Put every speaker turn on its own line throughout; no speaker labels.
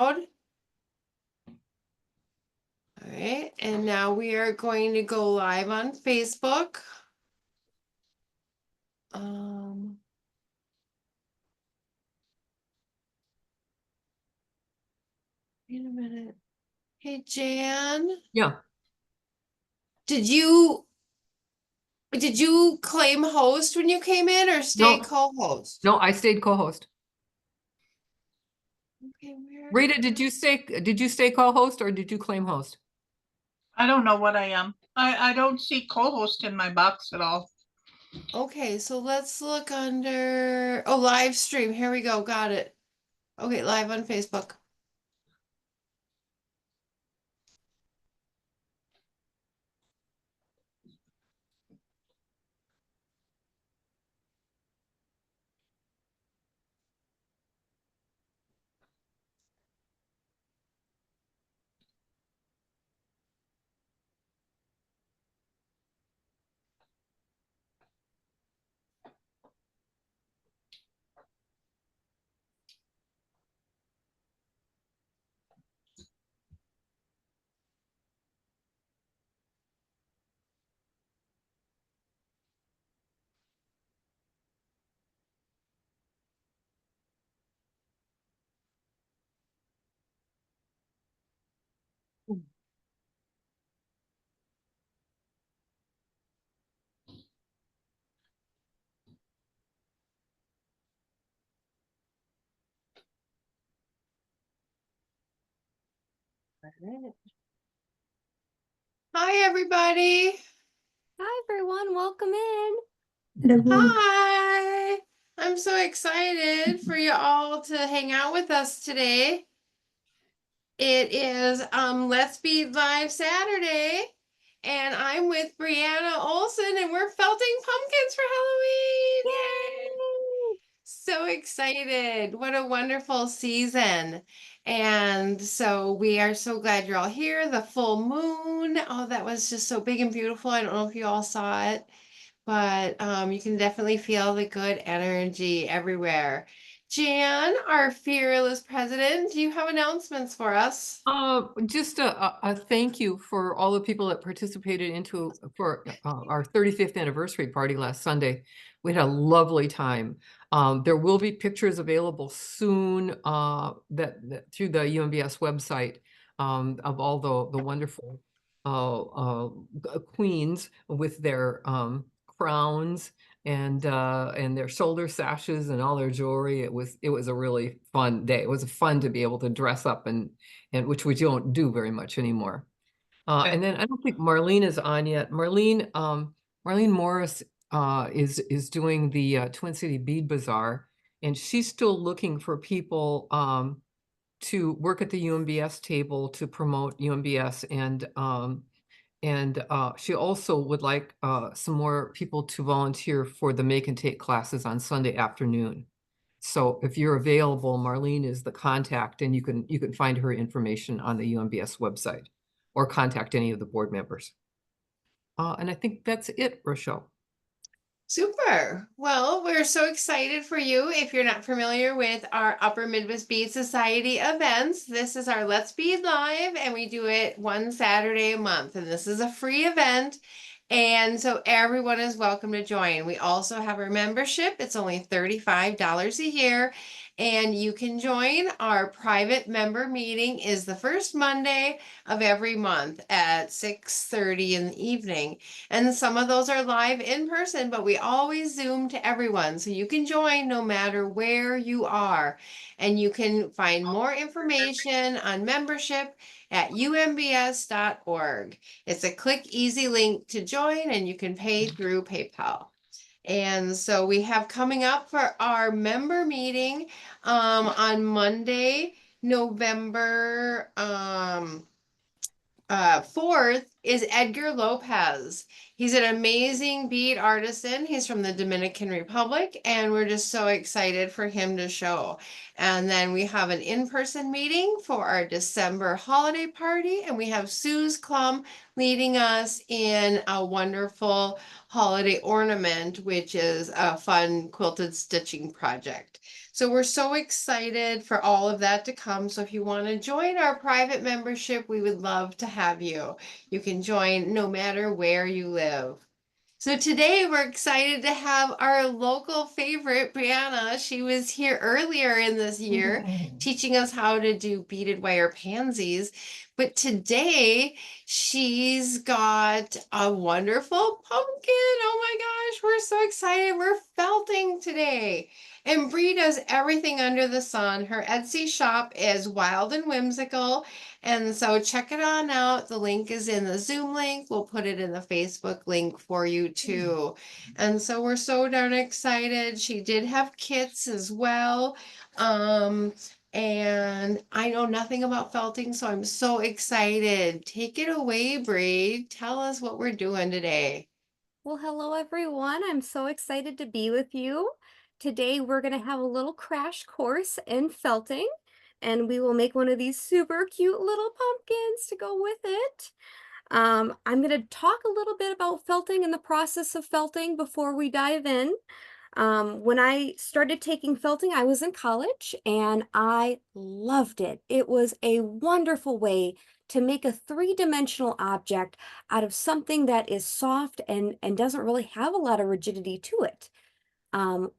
All right, and now we are going to go live on Facebook. Wait a minute. Hey, Jan,
Yeah.
did you claim host when you came in or stay
No,
co-host?
no, I stayed co-host.
Okay, where?
Rita, did you stay co-host or did you claim host?
I don't know what I am. I don't see co-host in my box at all.
Okay, so let's look under, oh, live stream. Here we go. Got it. Okay, live on Facebook. Hi, everybody.
Hi, everyone. Welcome in.
Hi. I'm so excited for you all to hang out with us today. It is Let's Be Live Saturday, and I'm with Briana Olson, and we're felting pumpkins for Halloween. Yay! So excited. What a wonderful season. And so we are so glad you're all here. The full moon. Oh, that was just so big and beautiful. I don't know if you all saw it, but you can definitely feel the good energy everywhere. Jan, our fearless president, do you have announcements for us?
Just a thank you for all the people that participated for our 35th anniversary party last Sunday. We had a lovely time. There will be pictures available soon that through the UMBS website of all the wonderful queens with their crowns and their shoulder sashes and all their jewelry. It was a really fun day. It was fun to be able to dress up and which we don't do very much anymore. And then I don't think Marlene is on yet. Marlene Morris is doing the Twin City Bead Bazaar, and she's still looking for people to work at the UMBS table to promote UMBS, and she also would like some more people to volunteer for the make and take classes on Sunday afternoon. So if you're available, Marlene is the contact, and you can find her information on the UMBS website or contact any of the board members. And I think that's it, Rochelle.
Super. Well, we're so excited for you. If you're not familiar with our Upper Midwest Bead Society events, this is our Let's Bead Live, and we do it one Saturday a month. And this is a free event. And so everyone is welcome to join. We also have our membership. It's only $35 a year. And you can join. Our private member meeting is the first Monday of every month at 6:30 in the evening. And some of those are live in person, but we always Zoom to everyone. So you can join no matter where you are. And you can find more information on membership at umbs.org. It's a click easy link to join, and you can pay through PayPal. And so we have coming up for our member meeting on Monday, November 4th. is Edgar Lopez. He's an amazing bead artisan. He's from the Dominican Republic, and we're just so excited for him to show. And then we have an in-person meeting for our December holiday party, and we have Sue's Clum leading us in a wonderful holiday ornament, which is a fun quilted stitching project. So we're so excited for all of that to come. So if you want to join our private membership, we would love to have you. You can join no matter where you live. So today we're excited to have our local favorite, Briana. She was here earlier in this year teaching us how to do beaded wire pansies. But today she's got a wonderful pumpkin. Oh my gosh, we're so excited. We're felting today. And Brie does everything under the sun. Her Etsy shop is Wild and Whimsical. And so check it on out. The link is in the Zoom link. We'll put it in the Facebook link for you too. And so we're so darn excited. She did have kits as well. And I know nothing about felting, so I'm so excited. Take it away, Bree. Tell us what we're doing today.
Well, hello everyone. I'm so excited to be with you. Today we're going to have a little crash course in felting, and we will make one of these super cute little pumpkins to go with it. I'm going to talk a little bit about felting and the process of felting before we dive in. When I started taking felting, I was in college and I loved it. It was a wonderful way to make a three-dimensional object out of something that is soft and doesn't really have a lot of rigidity to it.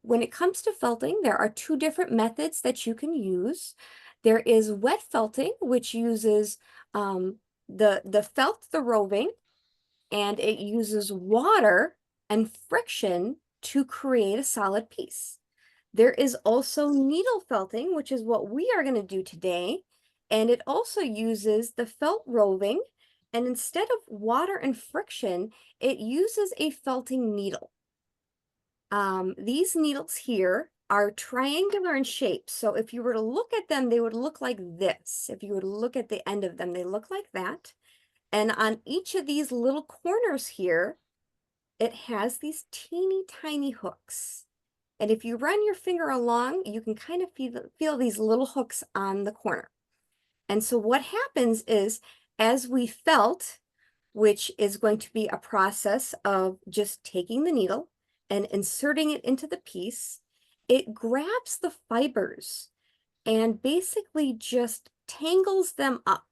When it comes to felting, there are two different methods that you can use. There is wet felting, which uses the felt, the roving, and it uses water and friction to create a solid piece. There is also needle felting, which is what we are going to do today. And it also uses the felt roving. And instead of water and friction, it uses a felting needle. These needles here are triangular in shape. So if you were to look at them, they would look like this. If you were to look at the end of them, they look like that. And on each of these little corners here, it has these teeny tiny hooks. And if you run your finger along, you can kind of feel these little hooks on the corner. And so what happens is, as we felt, which is going to be a process of just taking the needle and inserting it into the piece, it grabs the fibers and basically just tangles them up.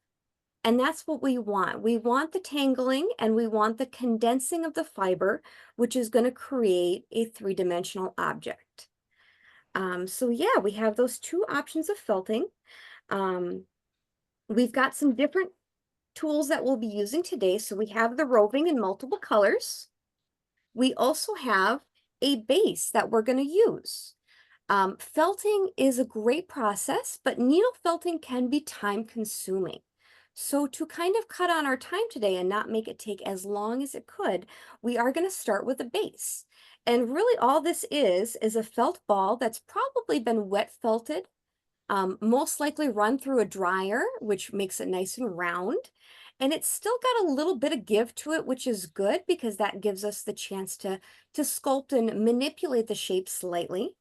And that's what we want. We want the tangling and we want the condensing of the fiber, which is going to create a three-dimensional object. So yeah, we have those two options of felting. We've got some different tools that we'll be using today. So we have the roving in multiple colors. We also have a base that we're going to use. Felting is a great process, but needle felting can be time consuming. So to kind of cut on our time today and not make it take as long as it could, we are going to start with a base. And really all this is a felt ball that's probably been wet felted, most likely run through a dryer, which makes it nice and round. And it's still got a little bit of give to it, which is good because that gives us the chance to sculpt and manipulate the shape slightly.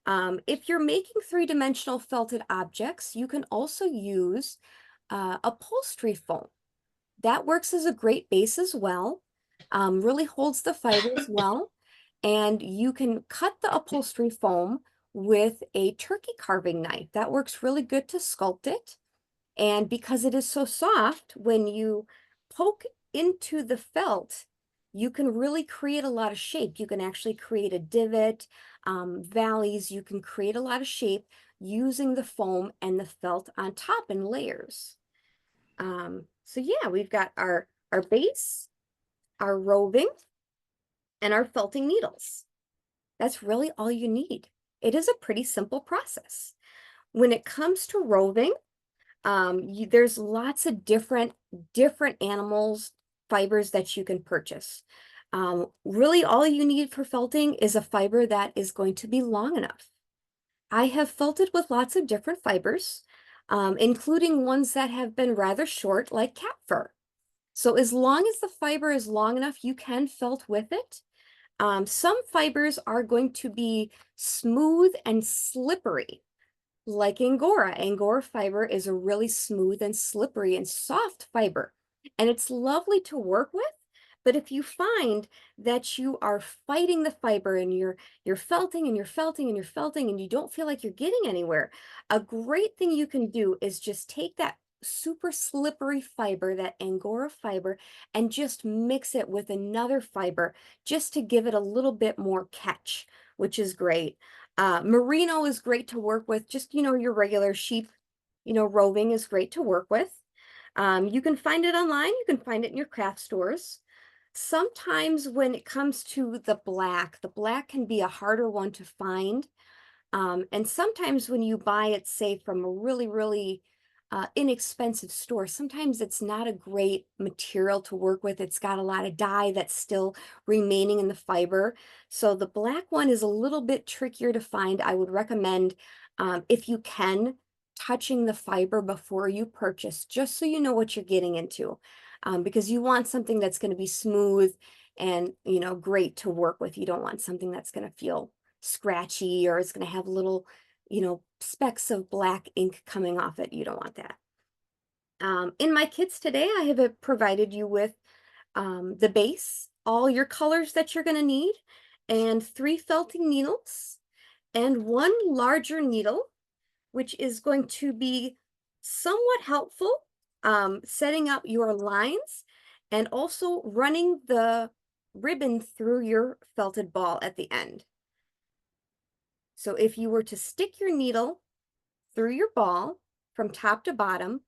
If you're making three-dimensional felted objects, you can also use upholstery foam. That works as a great base as well, really holds the fibers well, and you can cut the upholstery foam with a turkey carving knife. That works really good to sculpt it. And because it is so soft, when you poke into the felt, you can really create a lot of shape. You can actually create a divot, valleys. You can create a lot of shape using the foam and the felt on top in layers. So yeah, we've got our base, our roving, and our felting needles. That's really all you need. It is a pretty simple process. When it comes to roving, there's lots of different animals, fibers that you can purchase. Really all you need for felting is a fiber that is going to be long enough. I have felted with lots of different fibers, including ones that have been rather short, like cat fur. So as long as the fiber is long enough, you can felt with it. Some fibers are going to be smooth and slippery, like Angora. Angora fiber is a really smooth and slippery and soft fiber, and it's lovely to work with. But if you find that you are fighting the fiber and you're felting and you're felting and you're felting and you don't feel like you're getting anywhere, a great thing you can do is just take that super slippery fiber, that Angora fiber, and just mix it with another fiber just to give it a little bit more catch, which is great. Merino is great to work with, just, your regular sheep, roving is great to work with. You can find it online, you can find it in your craft stores. Sometimes when it comes to the black can be a harder one to find. And sometimes when you buy it, say, from a really, really inexpensive store, sometimes it's not a great material to work with. It's got a lot of dye that's still remaining in the fiber. So the black one is a little bit trickier to find. I would recommend, if you can, touching the fiber before you purchase, just so you know what you're getting into, because you want something that's going to be smooth and, great to work with. You don't want something that's going to feel scratchy or it's going to have little, specks of black ink coming off it. You don't want that. In my kits today, I have provided you with the base, all your colors that you're going to need, and 3 felting needles, and 1 larger needle, which is going to be somewhat helpful setting up your lines and also running the ribbon through your felted ball at the end. So if you were to stick your needle through your ball from top to bottom,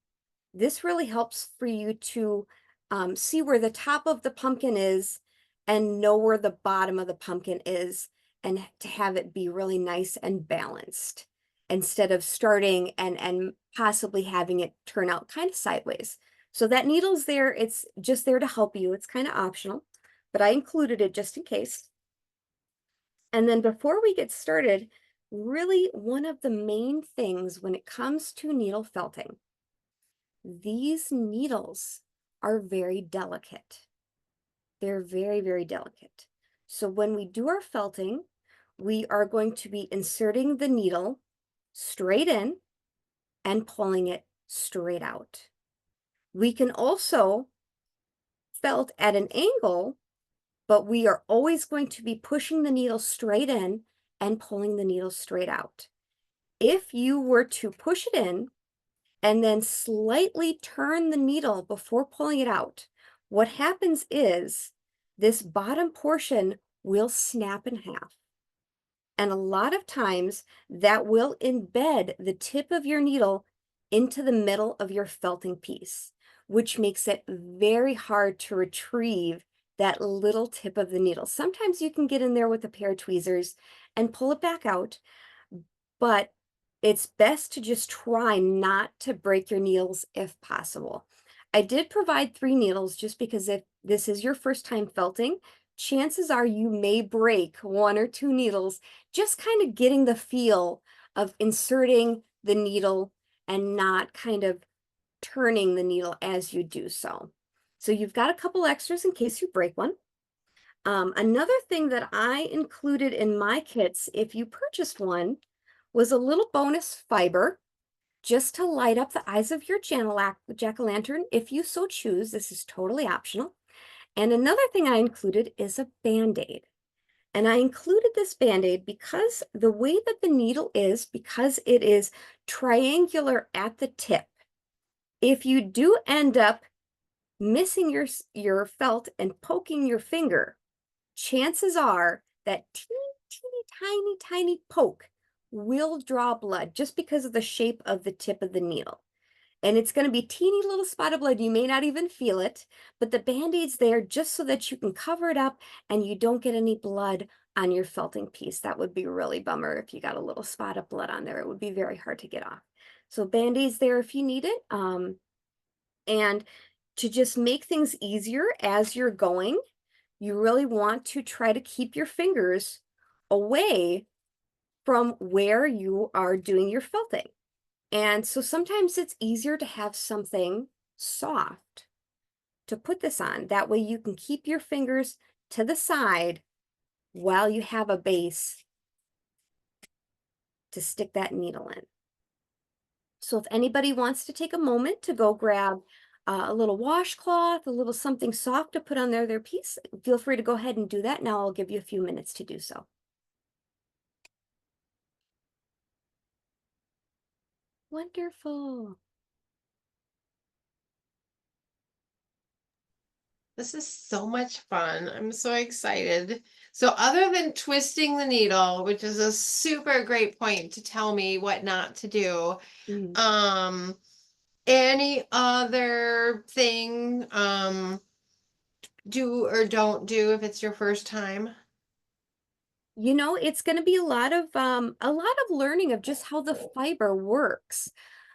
this really helps for you to see where the top of the pumpkin is and know where the bottom of the pumpkin is, and to have it be really nice and balanced instead of starting and possibly having it turn out kind of sideways. So that needle's there, it's just there to help you. It's kind of optional, but I included it just in case. And then before we get started, really one of the main things when it comes to needle felting, these needles are very delicate. They're very, very delicate. So when we do our felting, we are going to be inserting the needle straight in and pulling it straight out. We can also felt at an angle, but we are always going to be pushing the needle straight in and pulling the needle straight out. If you were to push it in and then slightly turn the needle before pulling it out, what happens is this bottom portion will snap in half. And a lot of times that will embed the tip of your needle into the middle of your felting piece, which makes it very hard to retrieve that little tip of the needle. Sometimes you can get in there with a pair of tweezers and pull it back out, but it's best to just try not to break your needles if possible. I did provide 3 needles just because if this is your first time felting, chances are you may break 1 or 2 needles, just kind of getting the feel of inserting the needle and not kind of turning the needle as you do so. So you've got a couple extras in case you break one. Another thing that I included in my kits, if you purchased one, was a little bonus fiber just to light up the eyes of your jack-o'-lantern if you so choose. This is totally optional. And another thing I included is a Band-Aid. And I included this Band-Aid because the way that the needle is, because it is triangular at the tip, if you do end up missing your felt and poking your finger, chances are that teeny, tiny poke will draw blood just because of the shape of the tip of the needle. And it's going to be teeny little spot of blood. You may not even feel it, but the Band-Aid's there just so that you can cover it up and you don't get any blood on your felting piece. That would be really bummer if you got a little spot of blood on there. It would be very hard to get off. So Band-Aid's there if you need it. And to just make things easier as you're going, you really want to try to keep your fingers away from where you are doing your felting. And so sometimes it's easier to have something soft to put this on. That way you can keep your fingers to the side while you have a base to stick that needle in. So if anybody wants to take a moment to go grab a little washcloth, a little something soft to put on their piece, feel free to go ahead and do that. Now I'll give you a few minutes to do so. Wonderful.
This is so much fun. I'm so excited. So other than twisting the needle, which is a super great point to tell me what not to do,
Mm.
any other thing do or don't do if it's your first time?
You know, it's going to be a lot of learning of just how the fiber works.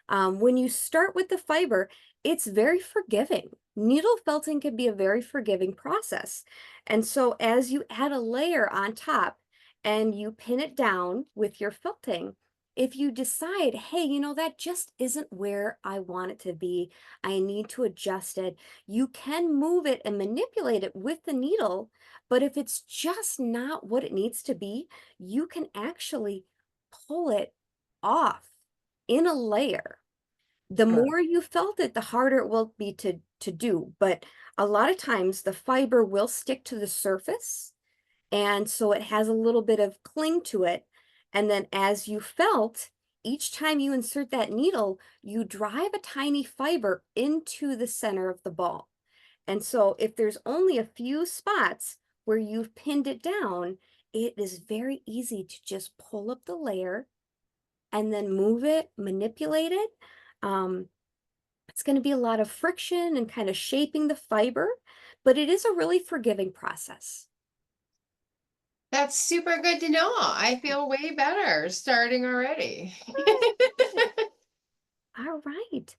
When you start with the fiber, it's very forgiving. Needle felting can be a very forgiving process. And so as you add a layer on top and you pin it down with your felting, if you decide, hey, you know, that just isn't where I want it to be, I need to adjust it, you can move it and manipulate it with the needle. But if it's just not what it needs to be, you can actually pull it off in a layer. The more you felt it, the harder it will be to do. But a lot of times the fiber will stick to the surface. And so it has a little bit of cling to it. And then as you felt, each time you insert that needle, you drive a tiny fiber into the center of the ball. And so if there's only a few spots where you've pinned it down, it is very easy to just pull up the layer and then move it, manipulate it. It's going to be a lot of friction and kind of shaping the fiber, but it is a really forgiving process.
That's super good to know. I feel way better starting already.
All right.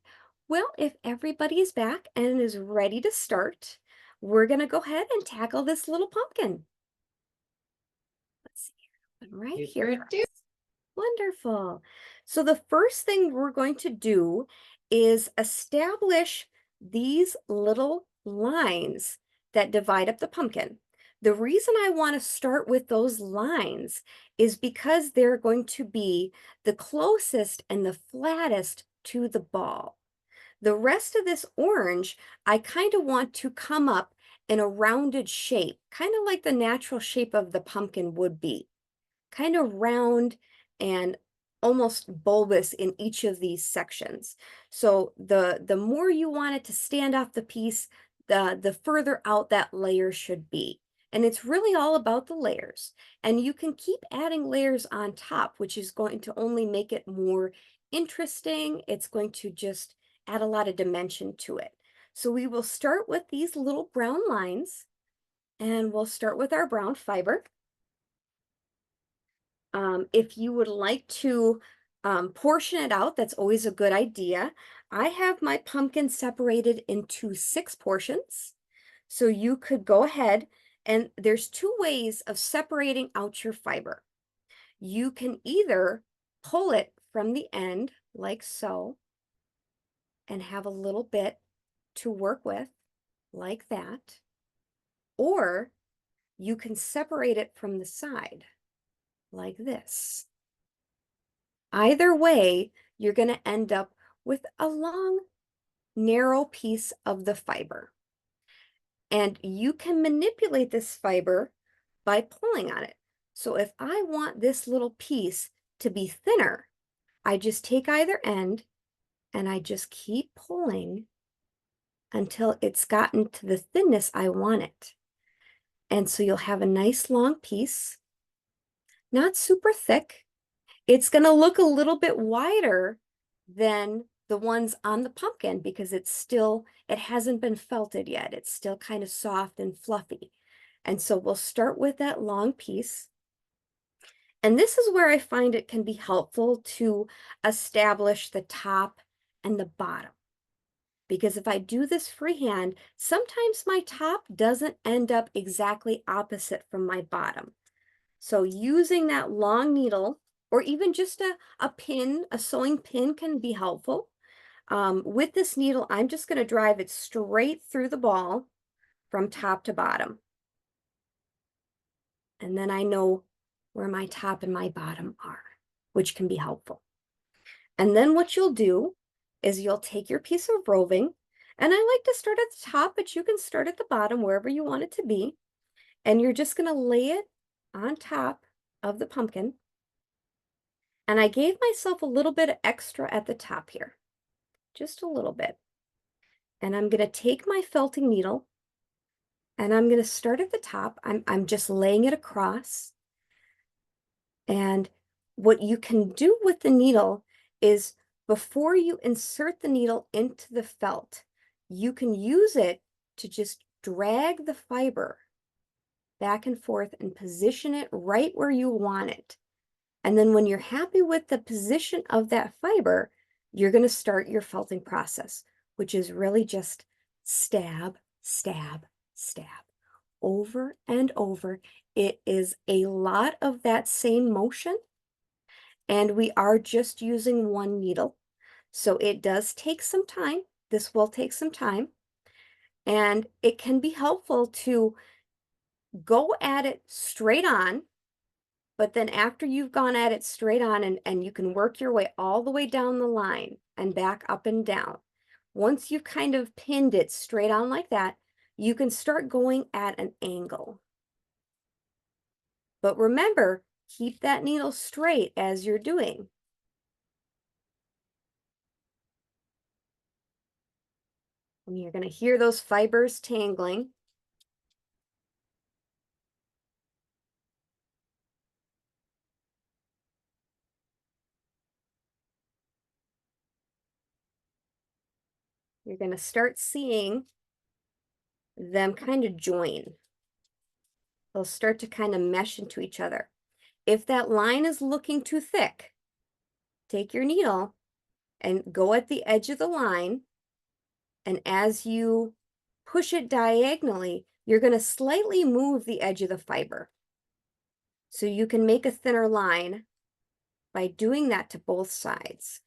Well, if everybody is back and is ready to start, we're going to go ahead and tackle this little pumpkin. Let's see here. Right here.
Super duper.
Wonderful. So the first thing we're going to do is establish these little lines that divide up the pumpkin. The reason I want to start with those lines is because they're going to be the closest and the flattest to the ball. The rest of this orange, I kind of want to come up in a rounded shape, kind of like the natural shape of the pumpkin would be, kind of round and almost bulbous in each of these sections. So the more you want it to stand off the piece, the further out that layer should be. And it's really all about the layers. And you can keep adding layers on top, which is going to only make it more interesting. It's going to just add a lot of dimension to it. So we will start with these little brown lines, and we'll start with our brown fiber. If you would like to portion it out, that's always a good idea. I have my pumpkin separated into 6 portions. So you could go ahead, and there's 2 ways of separating out your fiber. You can either pull it from the end like so and have a little bit to work with like that, or you can separate it from the side like this. Either way, you're going to end up with a long, narrow piece of the fiber. And you can manipulate this fiber by pulling on it. So if I want this little piece to be thinner, I just take either end and I just keep pulling until it's gotten to the thinness I want it. And so you'll have a nice long piece, not super thick. It's going to look a little bit wider than the ones on the pumpkin because it hasn't been felted yet. It's still kind of soft and fluffy. And so we'll start with that long piece. And this is where I find it can be helpful to establish the top and the bottom. Because if I do this freehand, sometimes my top doesn't end up exactly opposite from my bottom. So using that long needle, or even just a pin, a sewing pin can be helpful. With this needle, I'm just going to drive it straight through the ball from top to bottom. And then I know where my top and my bottom are, which can be helpful. And then what you'll do is you'll take your piece of roving, and I like to start at the top, but you can start at the bottom wherever you want it to be. And you're just going to lay it on top of the pumpkin. And I gave myself a little bit of extra at the top here, just a little bit. And I'm going to take my felting needle and I'm going to start at the top. I'm just laying it across. And what you can do with the needle is before you insert the needle into the felt, you can use it to just drag the fiber back and forth and position it right where you want it. And then when you're happy with the position of that fiber, you're going to start your felting process, which is really just stab, stab, stab over and over. It is a lot of that same motion, and we are just using one needle. So it does take some time. This will take some time, and it can be helpful to go at it straight on. But then after you've gone at it straight on and you can work your way all the way down the line and back up and down. Once you've kind of pinned it straight on like that, you can start going at an angle. But remember, keep that needle straight as you're doing. And you're going to hear those fibers tangling. You're going to start seeing them kind of join. They'll start to kind of mesh into each other. If that line is looking too thick, take your needle and go at the edge of the line. And as you push it diagonally, you're going to slightly move the edge of the fiber. So you can make a thinner line by doing that to both sides.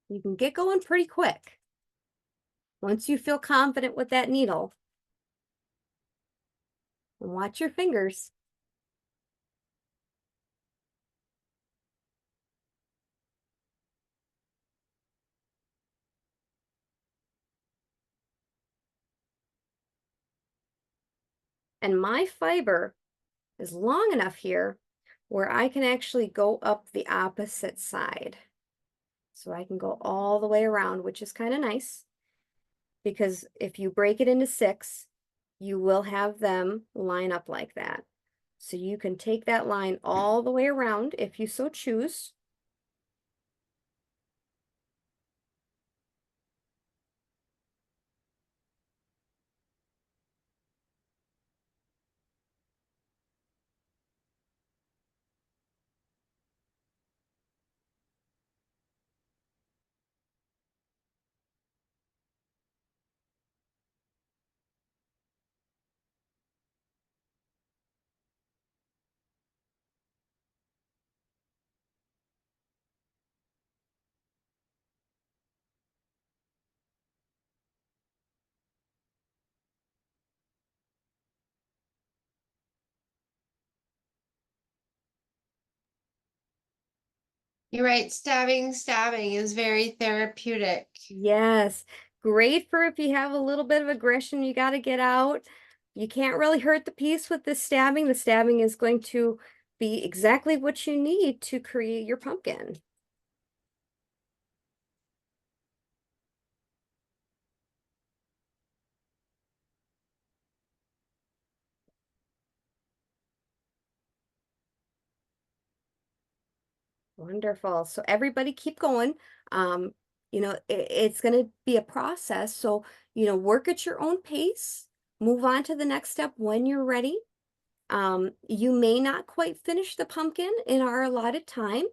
You can get going pretty quick. Once you feel confident with that needle, and watch your fingers. And my fiber is long enough here where I can actually go up the opposite side. So I can go all the way around, which is kind of nice, because if you break it into 6, you will have them line up like that. So you can take that line all the way around if you so choose.
You're right, stabbing is very therapeutic.
Yes, great for if you have a little bit of aggression you got to get out. You can't really hurt the piece with this stabbing. The stabbing is going to be exactly what you need to create your pumpkin. Wonderful. So everybody keep going. It's going to be a process. So, work at your own pace. Move on to the next step when you're ready. You may not quite finish the pumpkin in our allotted time.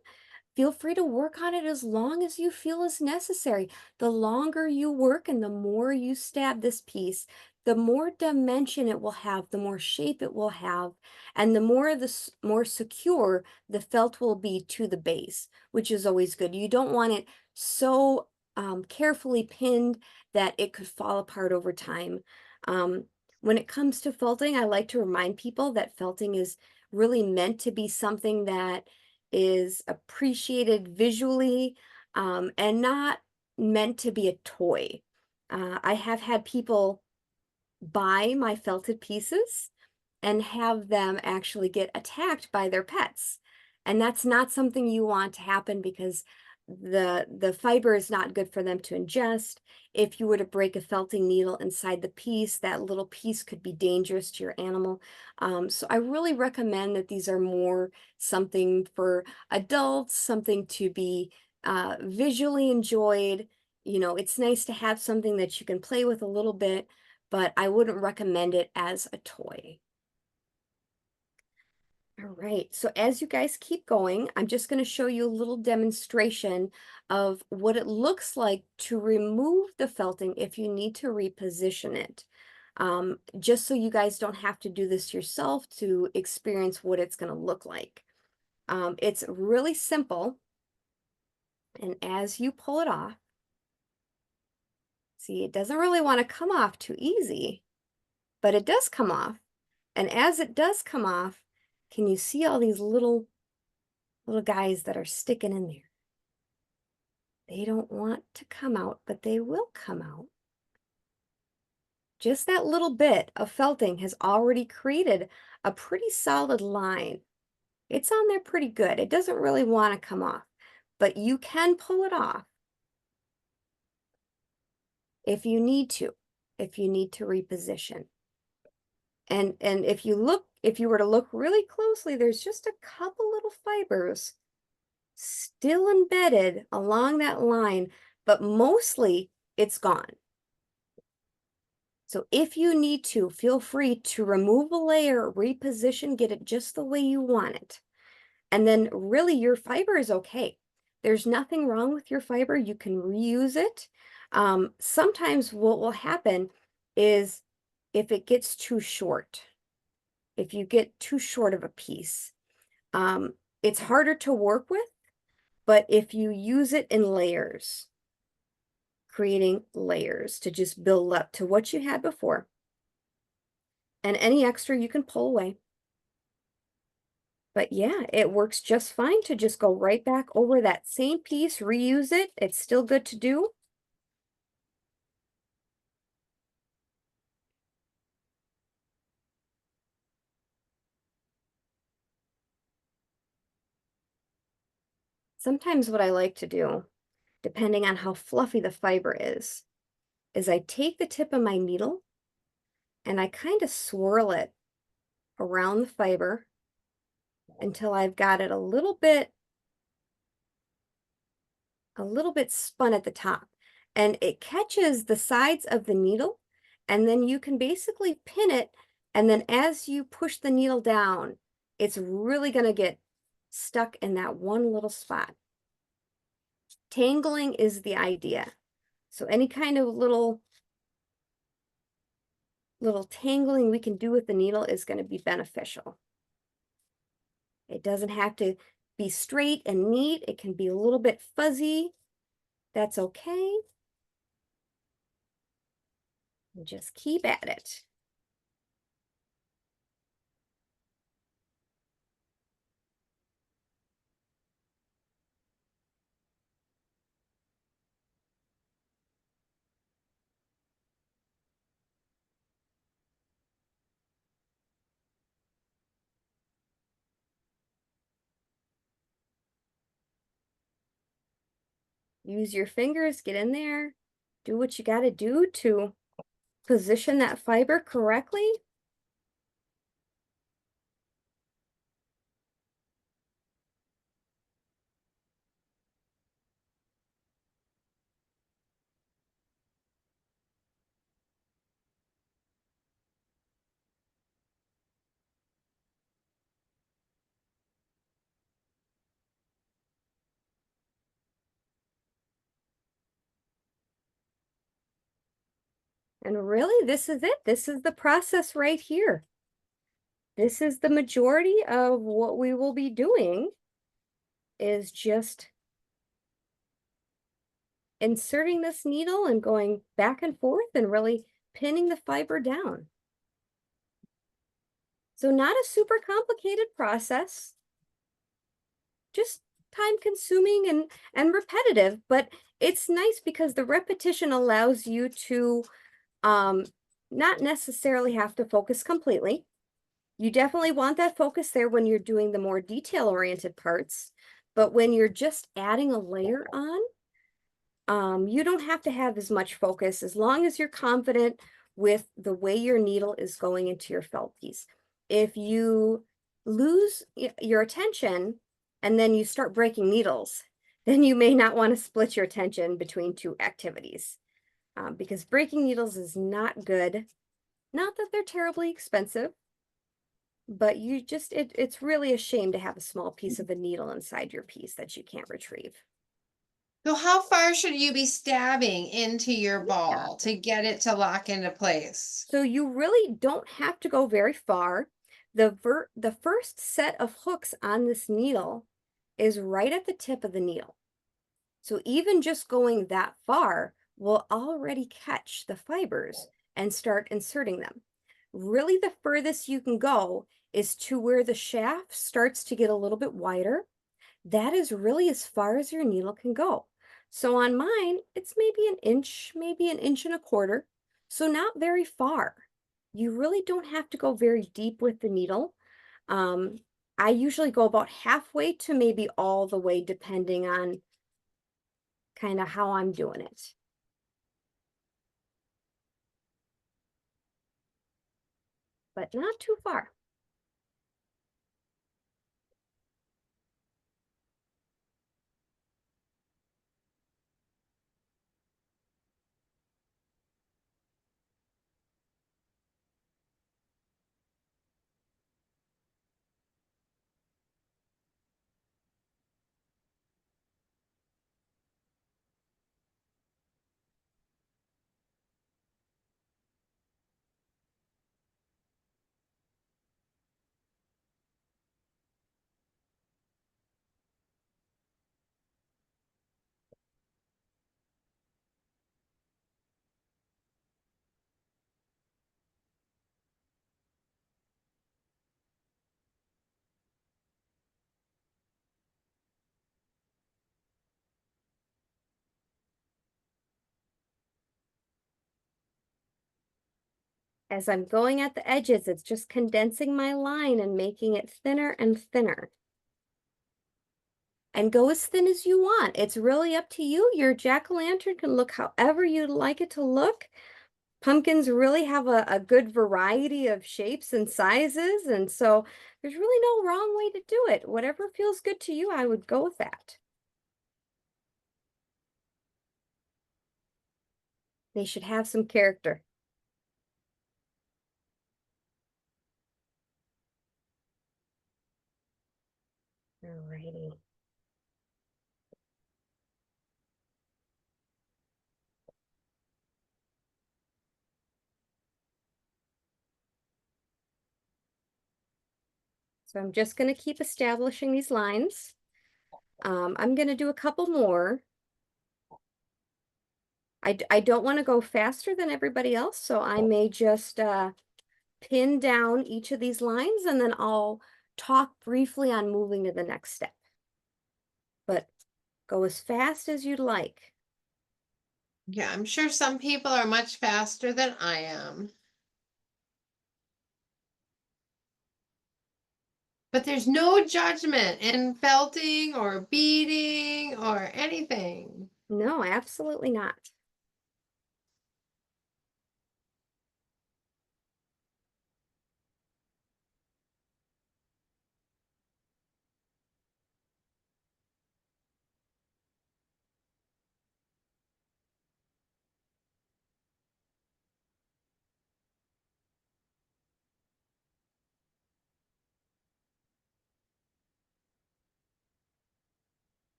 Feel free to work on it as long as you feel is necessary. The longer you work and the more you stab this piece, the more dimension it will have, the more shape it will have, and the more secure the felt will be to the base, which is always good. You don't want it so carefully pinned that it could fall apart over time. When it comes to felting, I like to remind people that felting is really meant to be something that is appreciated visually, and not meant to be a toy. I have had people buy my felted pieces and have them actually get attacked by their pets. And that's not something you want to happen, because the fiber is not good for them to ingest. If you were to break a felting needle inside the piece, that little piece could be dangerous to your animal. So I really recommend that these are more something for adults, something to be visually enjoyed. It's nice to have something that you can play with a little bit, but I wouldn't recommend it as a toy. All right, so as you guys keep going, I'm just going to show you a little demonstration of what it looks like to remove the felting if you need to reposition it. Just so you guys don't have to do this yourself to experience what it's going to look like. It's really simple, and as you pull it off, see, it doesn't really want to come off too easy, but it does come off. And as it does come off, can you see all these little guys that are sticking in there? They don't want to come out, but they will come out. Just that little bit of felting has already created a pretty solid line. It's on there pretty good. It doesn't really want to come off, but you can pull it off if you need to reposition. And if you were to look really closely, there's just a couple little fibers still embedded along that line, but mostly it's gone. So if you need to, feel free to remove a layer, reposition, get it just the way you want it. And then really your fiber is okay. There's nothing wrong with your fiber. You can reuse it. Sometimes what will happen is if it gets too short, if you get too short of a piece, it's harder to work with. But if you use it in layers, creating layers to just build up to what you had before, and any extra you can pull away. But yeah, it works just fine to just go right back over that same piece, reuse it. It's still good to do. Sometimes what I like to do, depending on how fluffy the fiber is I take the tip of my needle and I kind of swirl it around the fiber until I've got it a little bit spun at the top, and it catches the sides of the needle, and then you can basically pin it, and then as you push the needle down, it's really going to get stuck in that one little spot. Tangling is the idea. So any kind of little tangling we can do with the needle is going to be beneficial. It doesn't have to be straight and neat. It can be a little bit fuzzy. That's okay. And just keep at it. Use your fingers, get in there, do what you got to do to position that fiber correctly. And really, this is it. This is the process right here. This is the majority of what we will be doing, is just inserting this needle and going back and forth and really pinning the fiber down. So not a super complicated process, just time consuming and repetitive, but it's nice because the repetition allows you to not necessarily have to focus completely. You definitely want that focus there when you're doing the more detail-oriented parts, but when you're just adding a layer on, you don't have to have as much focus as long as you're confident with the way your needle is going into your felt piece. If you lose your attention and then you start breaking needles, then you may not want to split your attention between two activities, because breaking needles is not good. Not that they're terribly expensive, but you just, it's really a shame to have a small piece of a needle inside your piece that you can't retrieve.
So how far should you be stabbing into your ball to get it to lock into place?
So you really don't have to go very far. The first set of hooks on this needle is right at the tip of the needle. So even just going that far will already catch the fibers and start inserting them. Really, the furthest you can go is to where the shaft starts to get a little bit wider. That is really as far as your needle can go. So on mine, it's maybe an inch and a quarter. So not very far. You really don't have to go very deep with the needle. I usually go about halfway to maybe all the way, depending on kind of how I'm doing it. But not too far. As I'm going at the edges, it's just condensing my line and making it thinner and thinner. And go as thin as you want. It's really up to you. Your jack-o'-lantern can look however you'd like it to look. Pumpkins really have a good variety of shapes and sizes, and so there's really no wrong way to do it. Whatever feels good to you, I would go with that. They should have some character. Alrighty. So I'm just going to keep establishing these lines. I'm going to do a couple more. I don't want to go faster than everybody else, so I may just pin down each of these lines and then I'll talk briefly on moving to the next step. But go as fast as you'd like.
Yeah, I'm sure some people are much faster than I am. But there's no judgment in felting or beading or anything.
No, absolutely not.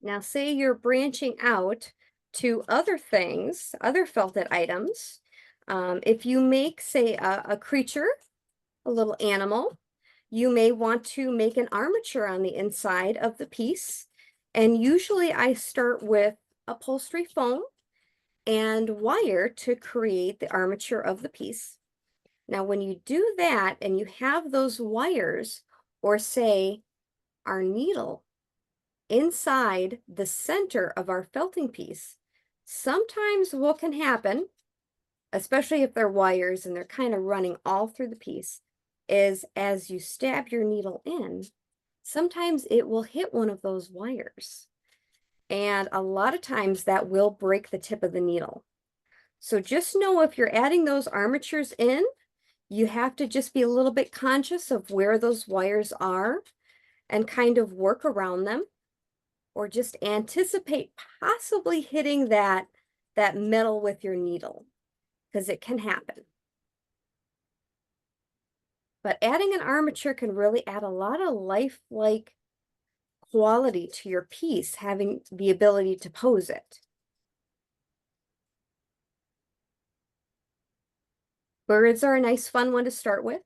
Now, say you're branching out to other things, other felted items. If you make, say, a creature, a little animal, you may want to make an armature on the inside of the piece. And usually I start with upholstery foam and wire to create the armature of the piece. Now, when you do that and you have those wires, or say our needle inside the center of our felting piece, sometimes what can happen, especially if they're wires and they're kind of running all through the piece, is as you stab your needle in, sometimes it will hit one of those wires. And a lot of times that will break the tip of the needle. So just know if you're adding those armatures in, you have to just be a little bit conscious of where those wires are and kind of work around them, or just anticipate possibly hitting that metal with your needle, because it can happen. But adding an armature can really add a lot of lifelike quality to your piece, having the ability to pose it. Birds are a nice fun one to start with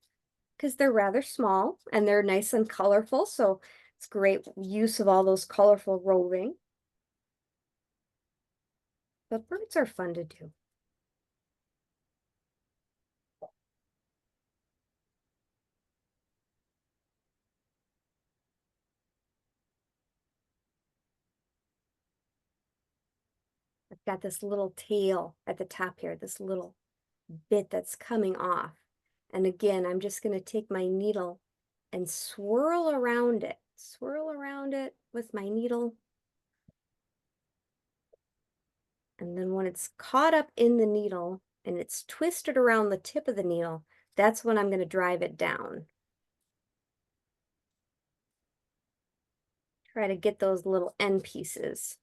because they're rather small and they're nice and colorful, so it's great use of all those colorful roving. But birds are fun to do. I've got this little tail at the top here, this little bit that's coming off. And again, I'm just going to take my needle and swirl around it with my needle. And then when it's caught up in the needle and it's twisted around the tip of the needle, that's when I'm going to drive it down. Try to get those little end pieces.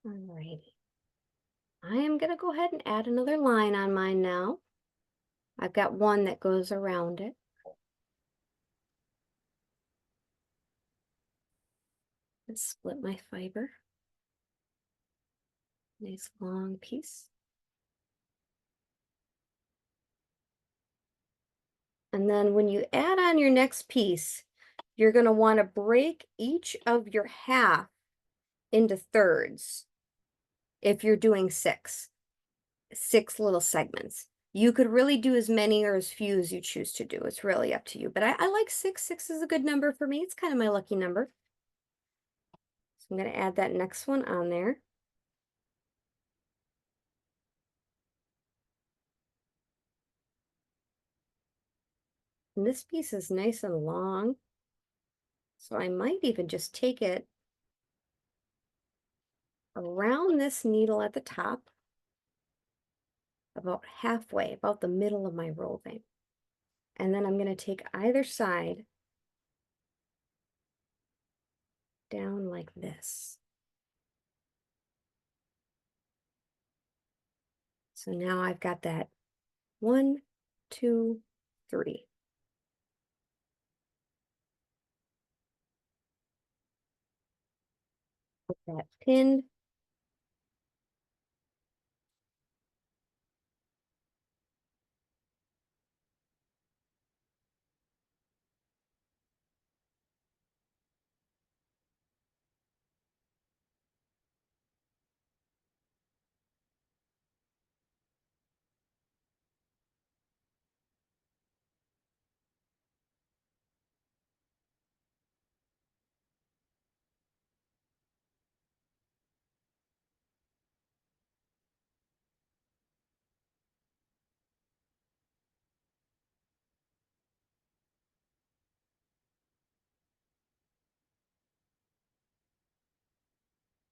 Alrighty. I am going to go ahead and add another line on mine now. I've got one that goes around it. Let's split my fiber. Nice long piece. And then when you add on your next piece, you're going to want to break each of your half into thirds. If you're doing six little segments, you could really do as many or as few as you choose to do. It's really up to you, but I like six. Six is a good number for me. It's kind of my lucky number. So I'm going to add that next one on there. And this piece is nice and long, so I might even just take it around this needle at the top, about halfway, about the middle of my roving. And then I'm going to take either side down like this. So now I've got that 1, 2, 3. Put that pinned.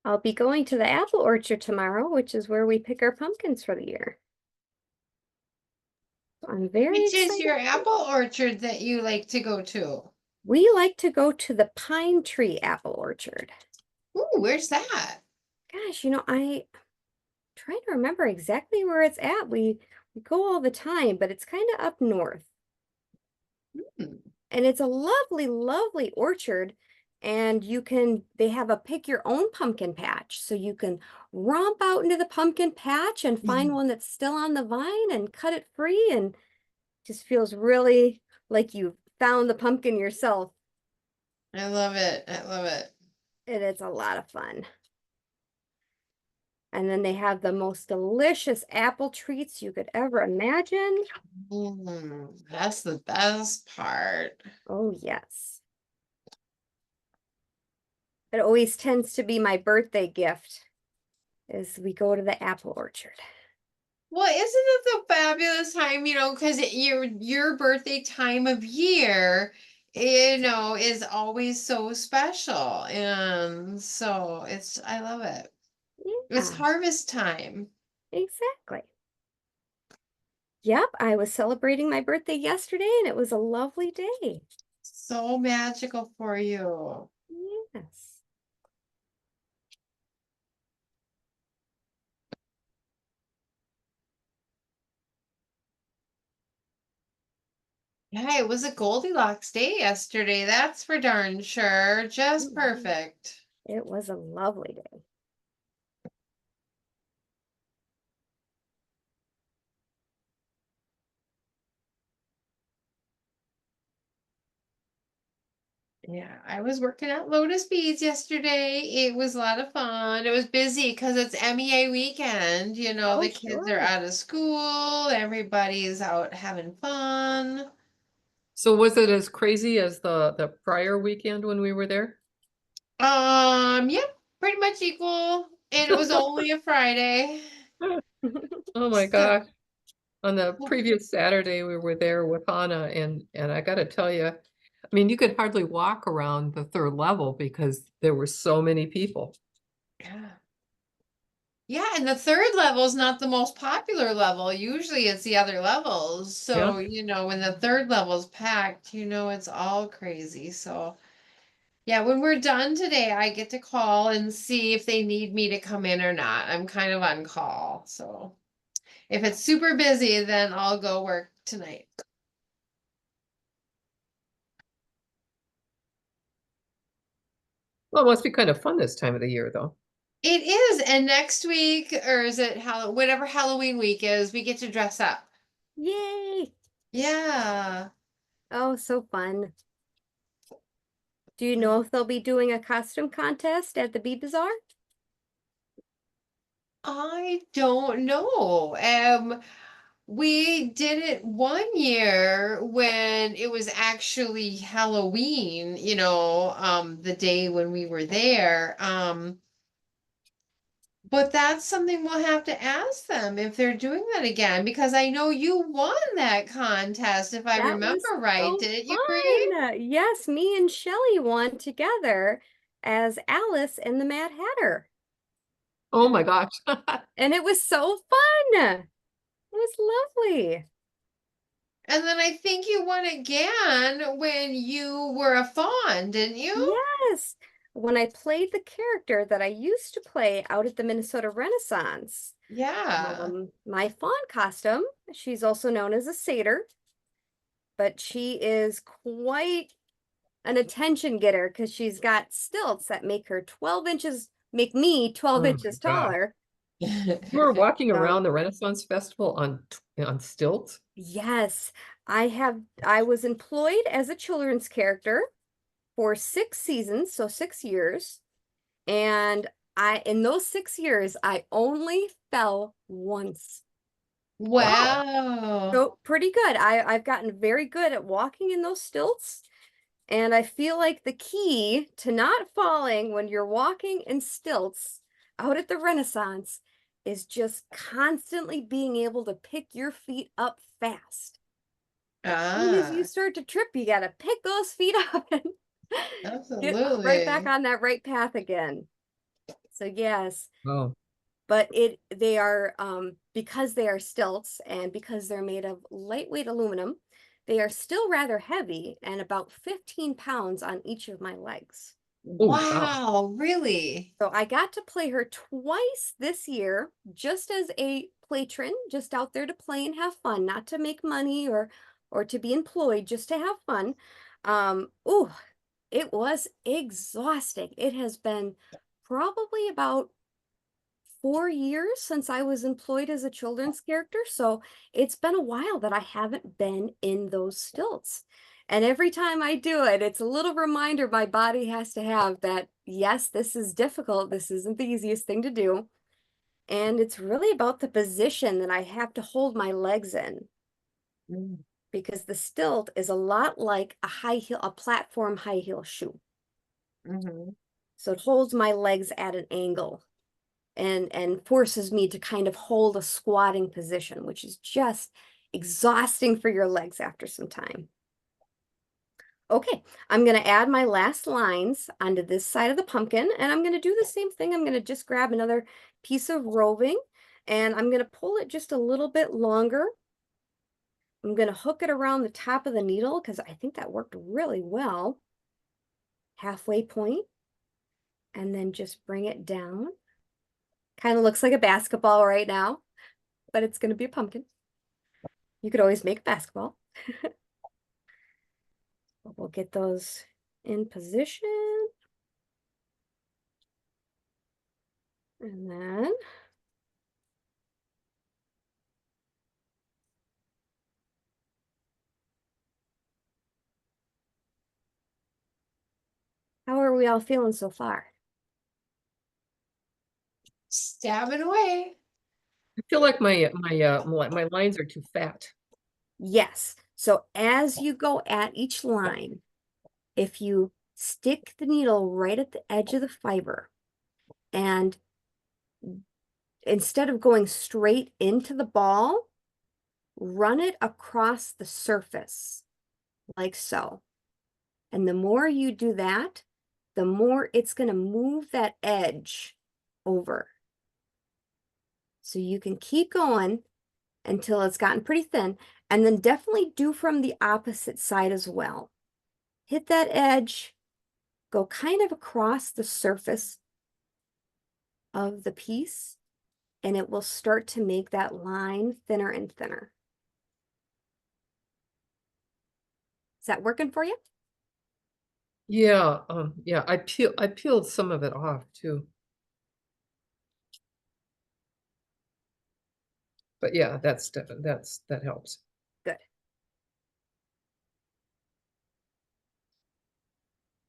I'll be going to the apple orchard tomorrow, which is where we pick our pumpkins for the year. I'm very
Which is
excited.
your apple orchard that you like to go to?
We like to go to the Pine Tree Apple Orchard.
Ooh, where's that?
Gosh, I trying to remember exactly where it's at. We go all the time, but it's kind of up north.
Hmm.
And it's a lovely, lovely orchard. And they have a pick your own pumpkin patch. So you can romp out into the pumpkin patch and find one that's still on the vine and cut it free, and just feels really like you found the pumpkin yourself.
I love it. I love it.
And it's a lot of fun. And then they have the most delicious apple treats you could ever imagine.
That's the best part.
Oh, yes. It always tends to be my birthday gift as we go to the apple orchard.
Well, isn't it the fabulous time, because your birthday time of year, is always so special. And so I love it. It's
Yeah,
harvest time.
exactly. Yep, I was celebrating my birthday yesterday and it was a lovely day.
So magical for you.
Yes.
Yeah, it was a Goldilocks day yesterday. That's for darn sure. Just
Mhm.
perfect.
It was a lovely day.
Yeah, I was working at Lotus Beads yesterday. It was a lot of fun. It was busy because it's MEA weekend.
Oh,
The kids are
sure.
out of school, everybody's out having fun.
So was it as crazy as the prior weekend when we were there?
Yep, pretty much equal. And it was only a Friday.
Oh my
So,
gosh. On the previous Saturday, we were there with Hannah, and I got to tell you, I mean, you could hardly walk around the third level because there were so many people.
yeah. Yeah, and the third level is not the most popular level. Usually it's the other levels.
Yeah.
So, when the third level's packed, it's all crazy. So, yeah, when we're done today, I get to call and see if they need me to come in or not. I'm kind of on call. So, if it's super busy, then I'll go work tonight.
Well, it must be kind of fun this time of the year, though.
It is, and next week, or is it whatever Halloween week is, we get to dress up.
Yay.
Yeah.
Oh, so fun. Do you know if they'll be doing a costume contest at the Bee Bazaar?
I don't know. We did it one year when it was actually Halloween, the day when we were there. But that's something we'll have to ask them if they're doing that again, because I know you won that contest, if I
That
remember
was
right.
so
Didn't you, Bree?
fun. Yes, me and Shelly won together as Alice and the Mad Hatter.
Oh my gosh.
And it was so fun. It was lovely.
And then I think you won again when you were a fawn, didn't you?
Yes. When I played the character that I used to play out at the Minnesota Renaissance,
Yeah.
my fawn costume, she's also known as a satyr, but she is quite an attention getter because she's got stilts that make me 12
Oh my
inches
gosh.
taller.
You were walking
So
around the Renaissance Festival on stilts?
yes, I was employed as a children's character for 6 seasons, so 6 years. And in those 6 years, I only fell once.
Wow.
Wow.
So pretty good. I've gotten very good at walking in those stilts. And I feel like the key to not falling when you're walking in stilts out at the Renaissance is just constantly being able to pick your feet up fast. As soon as you
Ah,
start to trip, you got to pick those feet up and get right back
absolutely.
on that right path again. So yes,
Oh,
but they are because they are stilts and because they're made of lightweight aluminum, they are still rather heavy and about 15 pounds on each of my legs.
oh, wow.
Wow, really?
So I got to play her twice this year, just as a patron, just out there to play and have fun, not to make money or to be employed, just to have fun. Oh, it was exhausting. It has been probably about 4 years since I was employed as a children's character. So it's been a while that I haven't been in those stilts. And every time I do it, it's a little reminder my body has to have that, yes, this is difficult. This isn't the easiest thing to do. And it's really about the position that I have to hold my legs in
Mm.
because the stilt is a lot like a platform high heel shoe.
Mhm.
So it holds my legs at an angle and forces me to kind of hold a squatting position, which is just exhausting for your legs after some time. Okay, I'm going to add my last lines onto this side of the pumpkin, and I'm going to do the same thing. I'm going to just grab another piece of roving, and I'm going to pull it just a little bit longer. I'm going to hook it around the top of the needle because I think that worked really well. Halfway point, and then just bring it down. Kind of looks like a basketball right now, but it's going to be a pumpkin. You could always make a basketball. But we'll get those in position. And then how are we all feeling so far?
Stabbing away.
I feel like my lines are too fat.
Yes. So as you go at each line, if you stick the needle right at the edge of the fiber and instead of going straight into the ball, run it across the surface like so. And the more you do that, the more it's going to move that edge over. So you can keep going until it's gotten pretty thin, and then definitely do from the opposite side as well. Hit that edge, go kind of across the surface of the piece, and it will start to make that line thinner and thinner. Is that working for you?
Yeah, yeah, I peeled some of it off too. But yeah, that helps.
Good.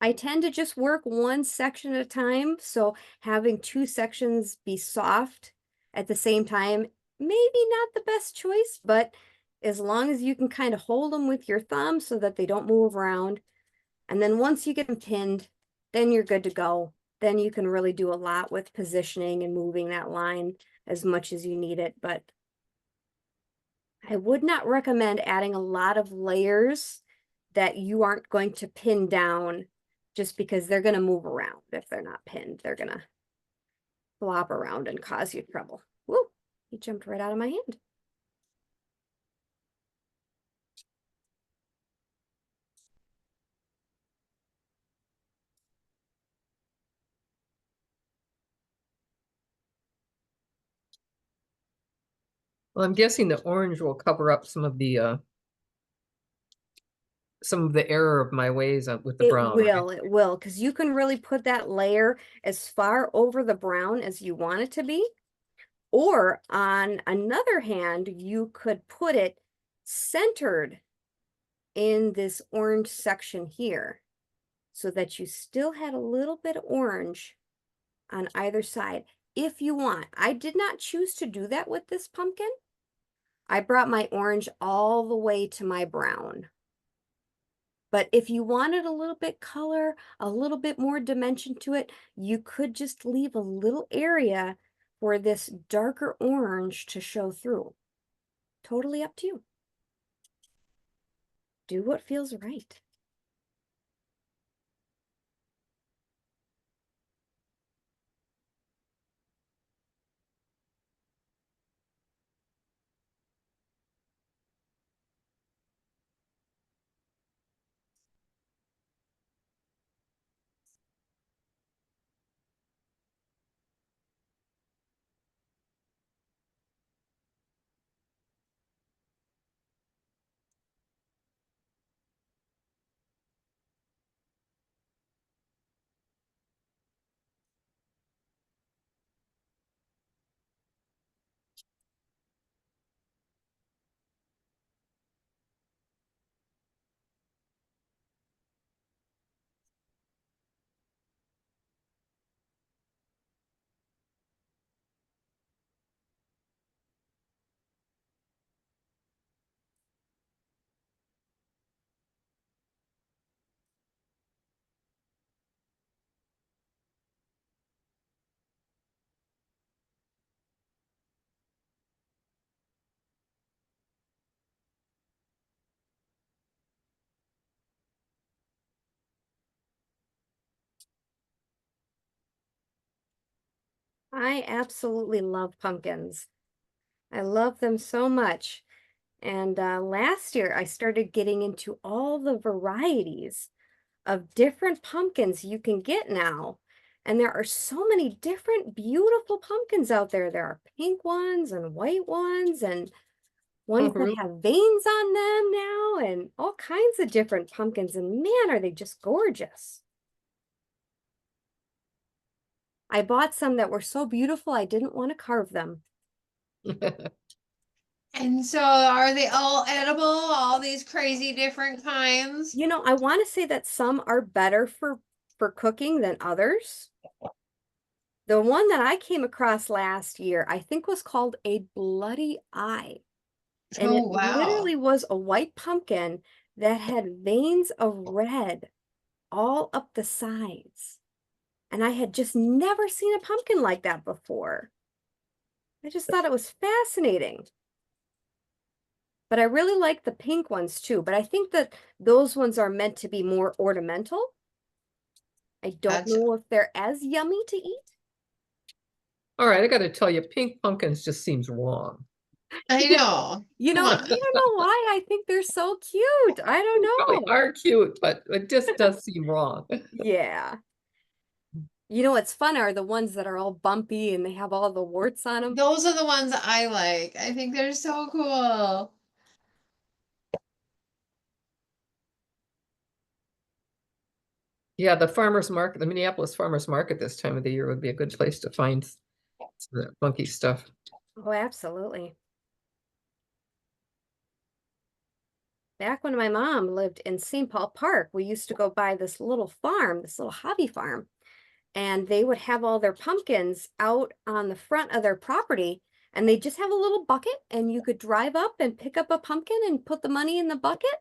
I tend to just work one section at a time, so having two sections be soft at the same time, maybe not the best choice, but as long as you can kind of hold them with your thumb so that they don't move around. And then once you get them pinned, then you're good to go. Then you can really do a lot with positioning and moving that line as much as you need it. But I would not recommend adding a lot of layers that you aren't going to pin down just because they're going to move around. If they're not pinned, they're going to flop around and cause you trouble. Woo, he jumped right out of my hand.
Well, I'm guessing the orange will cover up some of the error of my ways with the brown, right?
It will, because you can really put that layer as far over the brown as you want it to be. Or on another hand, you could put it centered in this orange section here so that you still had a little bit of orange on either side if you want. I did not choose to do that with this pumpkin. I brought my orange all the way to my brown. But if you wanted a little bit color, a little bit more dimension to it, you could just leave a little area for this darker orange to show through. Totally up to you. Do what feels right. I absolutely love pumpkins. I love them so much. And last year I started getting into all the varieties of different pumpkins you can get now. And there are so many different beautiful pumpkins out there. There are pink ones and white ones and
Oh,
ones that
really?
have veins on them now and all kinds of different pumpkins. And man, are they just gorgeous. I bought some that were so beautiful I didn't want to carve them.
And so are they all edible, all these crazy different kinds?
You know, I want to say that some are better for cooking than others. The one that I came across last year, I think was called a bloody eye. And it
Oh, wow.
literally was a white pumpkin that had veins of red all up the sides. And I had just never seen a pumpkin like that before. I just thought it was fascinating. But I really like the pink ones too. But I think that those ones are meant to be more ornamental. I don't
Gotcha.
know if they're as yummy to eat.
All right, I got to tell you, pink pumpkins just seems wrong.
I know.
You
Come
know, I
on.
don't know why I think they're so cute. I don't
They probably
know.
are cute, but it just does seem wrong.
Yeah. You know what's fun are the ones that are all bumpy and they have all the warts on them.
Those are the ones I like. I think they're so cool.
Yeah, the farmer's market, the Minneapolis farmer's market this time of the year would be a good place to find some of that funky stuff.
Oh, absolutely. Back when my mom lived in St. Paul Park, we used to go by this little farm, this little hobby farm, and they would have all their pumpkins out on the front of their property. And they just have a little bucket, and you could drive up and pick up a pumpkin and put the money in the bucket.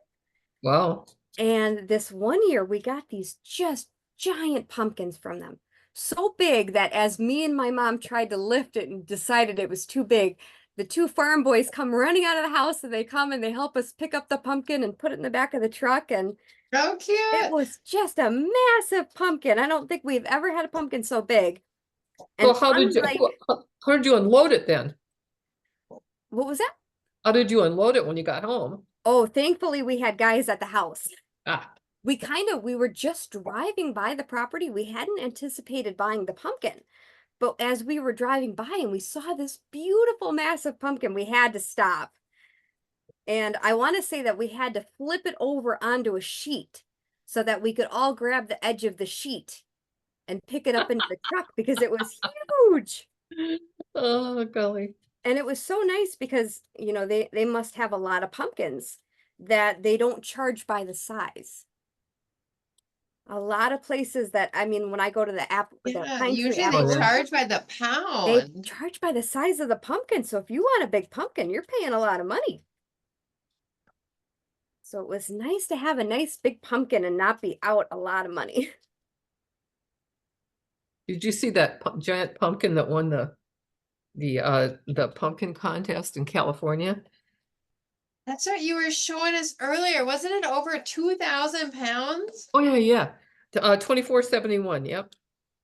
Wow.
And this one year, we got these just giant pumpkins from them. So big that as me and my mom tried to lift it and decided it was too big, the two farm boys come running out of the house and they come and they help us pick up the pumpkin and put it in the back of the truck. And
So
it
cute.
was just a massive pumpkin. I don't think we've ever had a pumpkin so big.
So
And unlike,
how did you unload it then?
what was that?
How did you unload it when you got home?
Oh, thankfully we had guys at the house.
Ah,
We were just driving by the property. We hadn't anticipated buying the pumpkin. But as we were driving by and we saw this beautiful massive pumpkin, we had to stop. And I want to say that we had to flip it over onto a sheet so that we could all grab the edge of the sheet and pick it up into the truck because it was huge.
oh, golly.
And it was so nice because, you know, they must have a lot of pumpkins that they don't charge by the size. A lot of places that, I mean, when I go to the
Yeah,
Pine Tree
usually
Oh,
they
yeah.
Apple,
charge by the
they
pound.
charge by the size of the pumpkin. So if you want a big pumpkin, you're paying a lot of money. So it was nice to have a nice big pumpkin and not be out a lot of money.
Did you see that giant pumpkin that won the pumpkin contest in California?
That's what you were showing us earlier. Wasn't it over 2,000 pounds?
Oh, yeah, yeah. 2471, yep.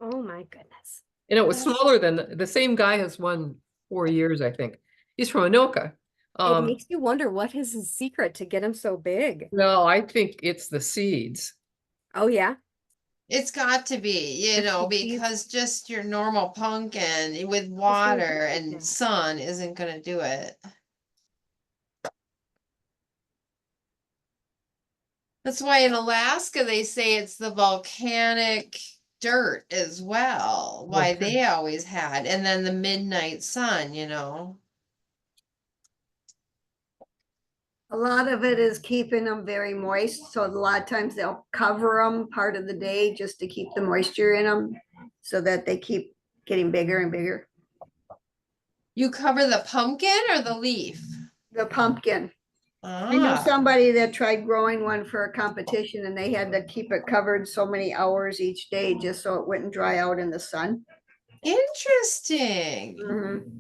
Oh my goodness.
And it was
That's-
smaller than the same guy has won 4 years, I think. He's from Anoka.
It makes you wonder what is his secret to get him so big.
No, I think it's the seeds.
Oh yeah.
It's got to be, you know,
He's
because just your normal pumpkin with
just gonna
water
do
and
that.
sun isn't going to do it. That's why in Alaska they say it's the volcanic dirt as well. Why
Okay.
they always had, and then the midnight sun, you know.
A lot of it is keeping them very moist. So a lot of times they'll cover them part of the day just to keep the moisture in them so that they keep getting bigger and bigger.
You cover the pumpkin or the leaf?
The pumpkin. I know
Ah,
somebody that tried growing one for a competition and they had to keep it covered so many hours each day just so it wouldn't dry out in the sun.
interesting.
Mhm.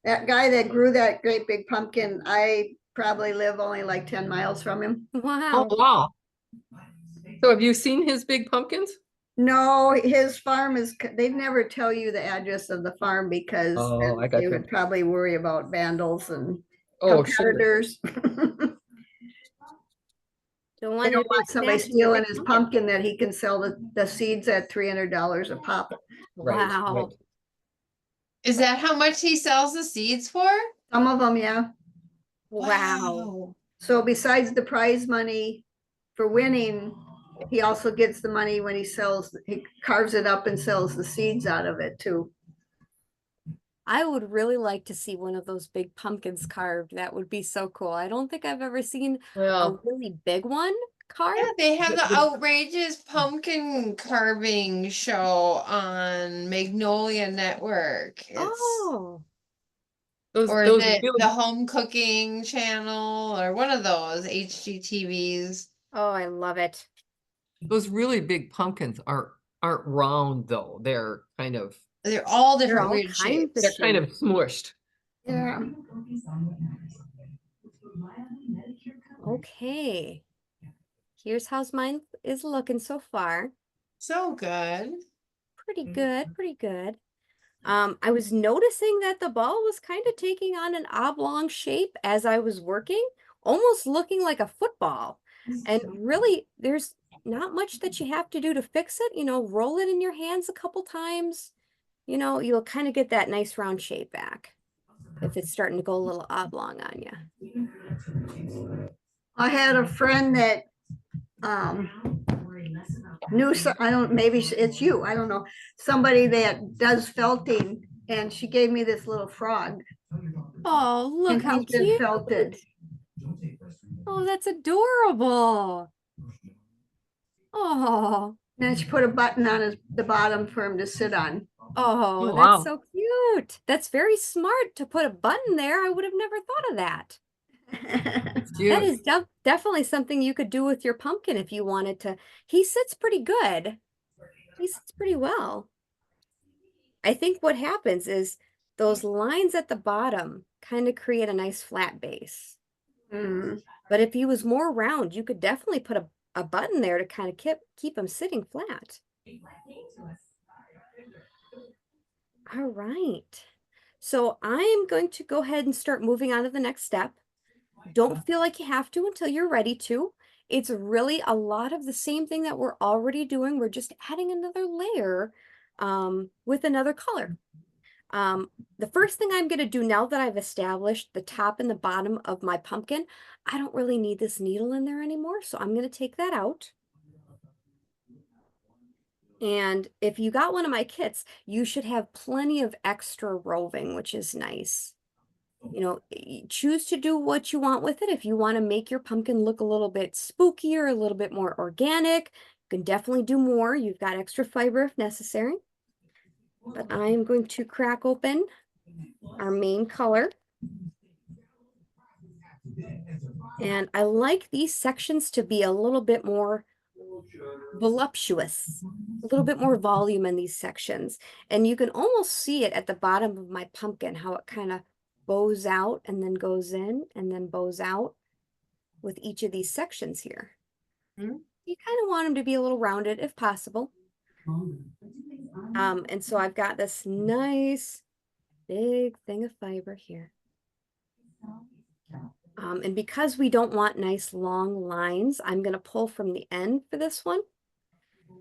That guy that grew that great big pumpkin, I probably live only like 10 miles from him.
Oh,
Wow.
wow. So have you seen his big pumpkins?
No, his farm is, they'd never tell you the address of the farm because
Oh, I
then they
got you.
would probably worry about vandals and
Oh, sure.
competitors.
Don't
They
want
don't
anybody
want somebody
snatching your
stealing
big
his
pumpkin.
pumpkin that he can sell the seeds at $300 a pop.
Right,
Wow.
right.
Is that how much he sells the seeds for?
Some of them, yeah.
Wow.
So besides the prize money for winning, he also gets the money when he carves it up and sells the seeds out of it too.
I would really like to see one of those big pumpkins carved. That would be so cool. I don't think I've ever seen a
Well,
really big one carved.
Yeah, they have the
The-
outrageous pumpkin carving show on Magnolia Network. It's
Oh,
or
those
the
really
home cooking channel or one of those HGTVs.
oh, I love it.
those really big pumpkins aren't round though. They're kind of
They're all
They're
different
all
weird
kinds of
shapes.
they're kind of smushed.
Yeah.
Okay. Here's how mine is looking so far.
So good.
Pretty good, pretty good. I was noticing that the ball was kind of taking on an oblong shape as I was working, almost looking like a football. And really, there's not much that you have to do to fix it. You know, roll it in your hands a couple times. You know, you'll kind of get that nice round shape back if it's starting to go a little oblong on you.
I had a friend that knew, I don't, maybe it's you, I don't know, somebody that does felting, and she gave me this little frog.
Oh, look
And
how
he's been
cute.
felted.
Oh, that's adorable. Oh,
And she put a button on the bottom for him to sit on.
oh,
Oh,
that's
wow.
so cute. That's very smart to put a button there. I would have never thought of that.
It's
That
cute.
is definitely something you could do with your pumpkin if you wanted to. He sits pretty good. He sits pretty well. I think what happens is those lines at the bottom kind of create a nice flat base.
Mm.
But if he was more round, you could definitely put a button there to kind of keep him sitting flat. All right. So I'm going to go ahead and start moving on to the next step. Don't feel like you have to until you're ready to. It's really a lot of the same thing that we're already doing. We're just adding another layer with another color. The first thing I'm going to do now that I've established the top and the bottom of my pumpkin, I don't really need this needle in there anymore, so I'm going to take that out. And if you got one of my kits, you should have plenty of extra roving, which is nice. You know, choose to do what you want with it. If you want to make your pumpkin look a little bit spookier, a little bit more organic, you can definitely do more. You've got extra fiber if necessary. But I'm going to crack open our main color. And I like these sections to be a little bit more voluptuous, a little bit more volume in these sections. And you can almost see it at the bottom of my pumpkin, how it kind of bows out and then goes in and then bows out with each of these sections here.
Mm-hmm.
You kind of want them to be a little rounded if possible. And so I've got this nice big thing of fiber here. And because we don't want nice long lines, I'm going to pull from the end for this one.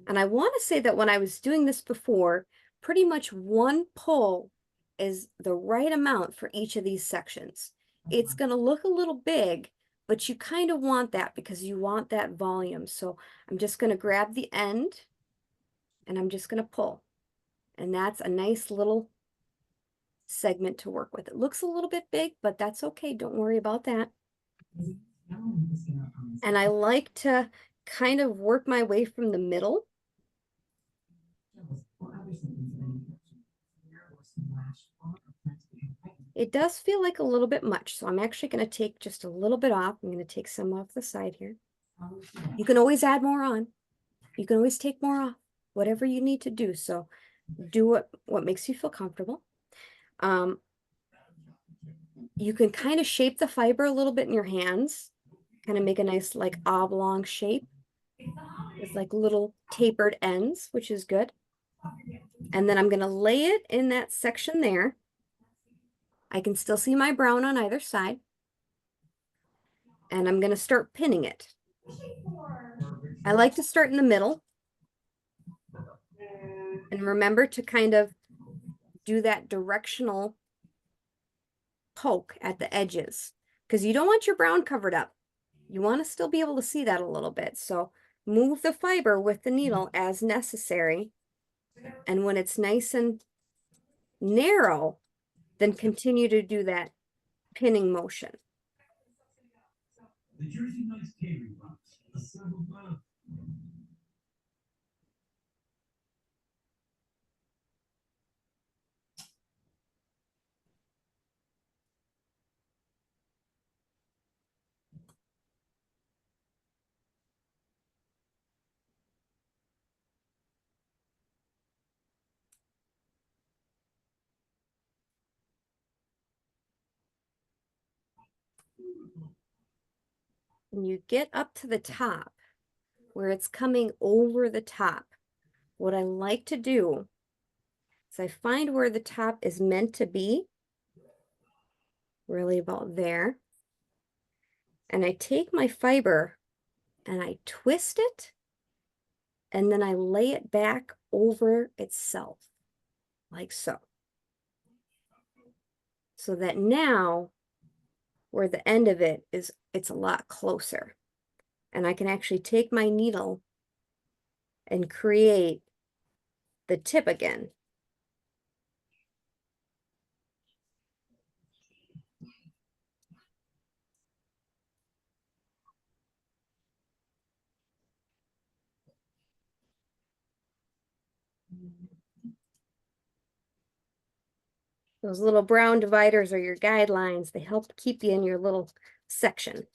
And I want to say that when I was doing this before, pretty much one pull is the right amount for each of these sections. It's going to look a little big, but you kind of want that because you want that volume. So I'm just going to grab the end and I'm just going to pull. And that's a nice little segment to work with. It looks a little bit big, but that's okay. Don't worry about that. And I like to kind of work my way from the middle. It does feel like a little bit much, so I'm actually going to take just a little bit off. I'm going to take some off the side here. You can always add more on. You can always take more off, whatever you need to do. So do what makes you feel comfortable. You can kind of shape the fiber a little bit in your hands, kind of make a nice like oblong shape. with like little tapered ends, which is good. And then I'm going to lay it in that section there. I can still see my brown on either side. And I'm going to start pinning it. I like to start in the middle. And remember to kind of do that directional poke at the edges, because you don't want your brown covered up. You want to still be able to see that a little bit. So move the fiber with the needle as necessary. And when it's nice and narrow, then continue to do that pinning motion.
The Jersey Mike's catering box, assembled by
When you get up to the top, where it's coming over the top, what I like to do is I find where the top is meant to be, really about there. And I take my fiber and I twist it, and then I lay it back over itself, like so. So that now, where the end of it is, it's a lot closer. And I can actually take my needle and create the tip again. Those little brown dividers are your guidelines. They help keep you in your little section.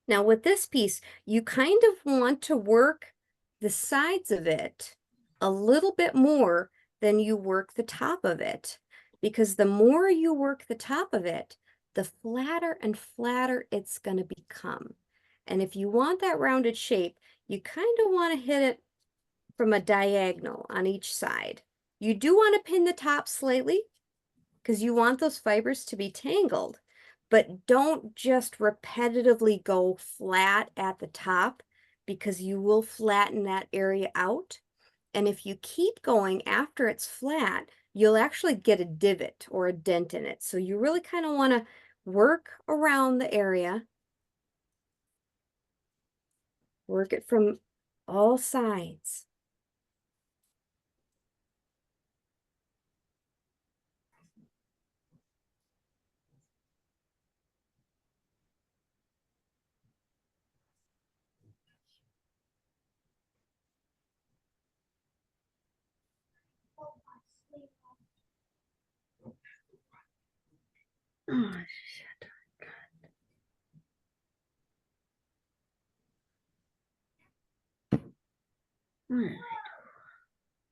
Now with this piece, you kind of want to work the sides of it a little bit more than you work the top of it, because the more you work the top of it, the flatter and flatter it's going to become. And if you want that rounded shape, you kind of want to hit it from a diagonal on each side. You do want to pin the top slightly because you want those fibers to be tangled, but don't just repetitively go flat at the top, because you will flatten that area out. And if you keep going after it's flat, you'll actually get a divot or a dent in it. So you really kind of want to work around the area, work it from all sides.
Oh, shit. All right.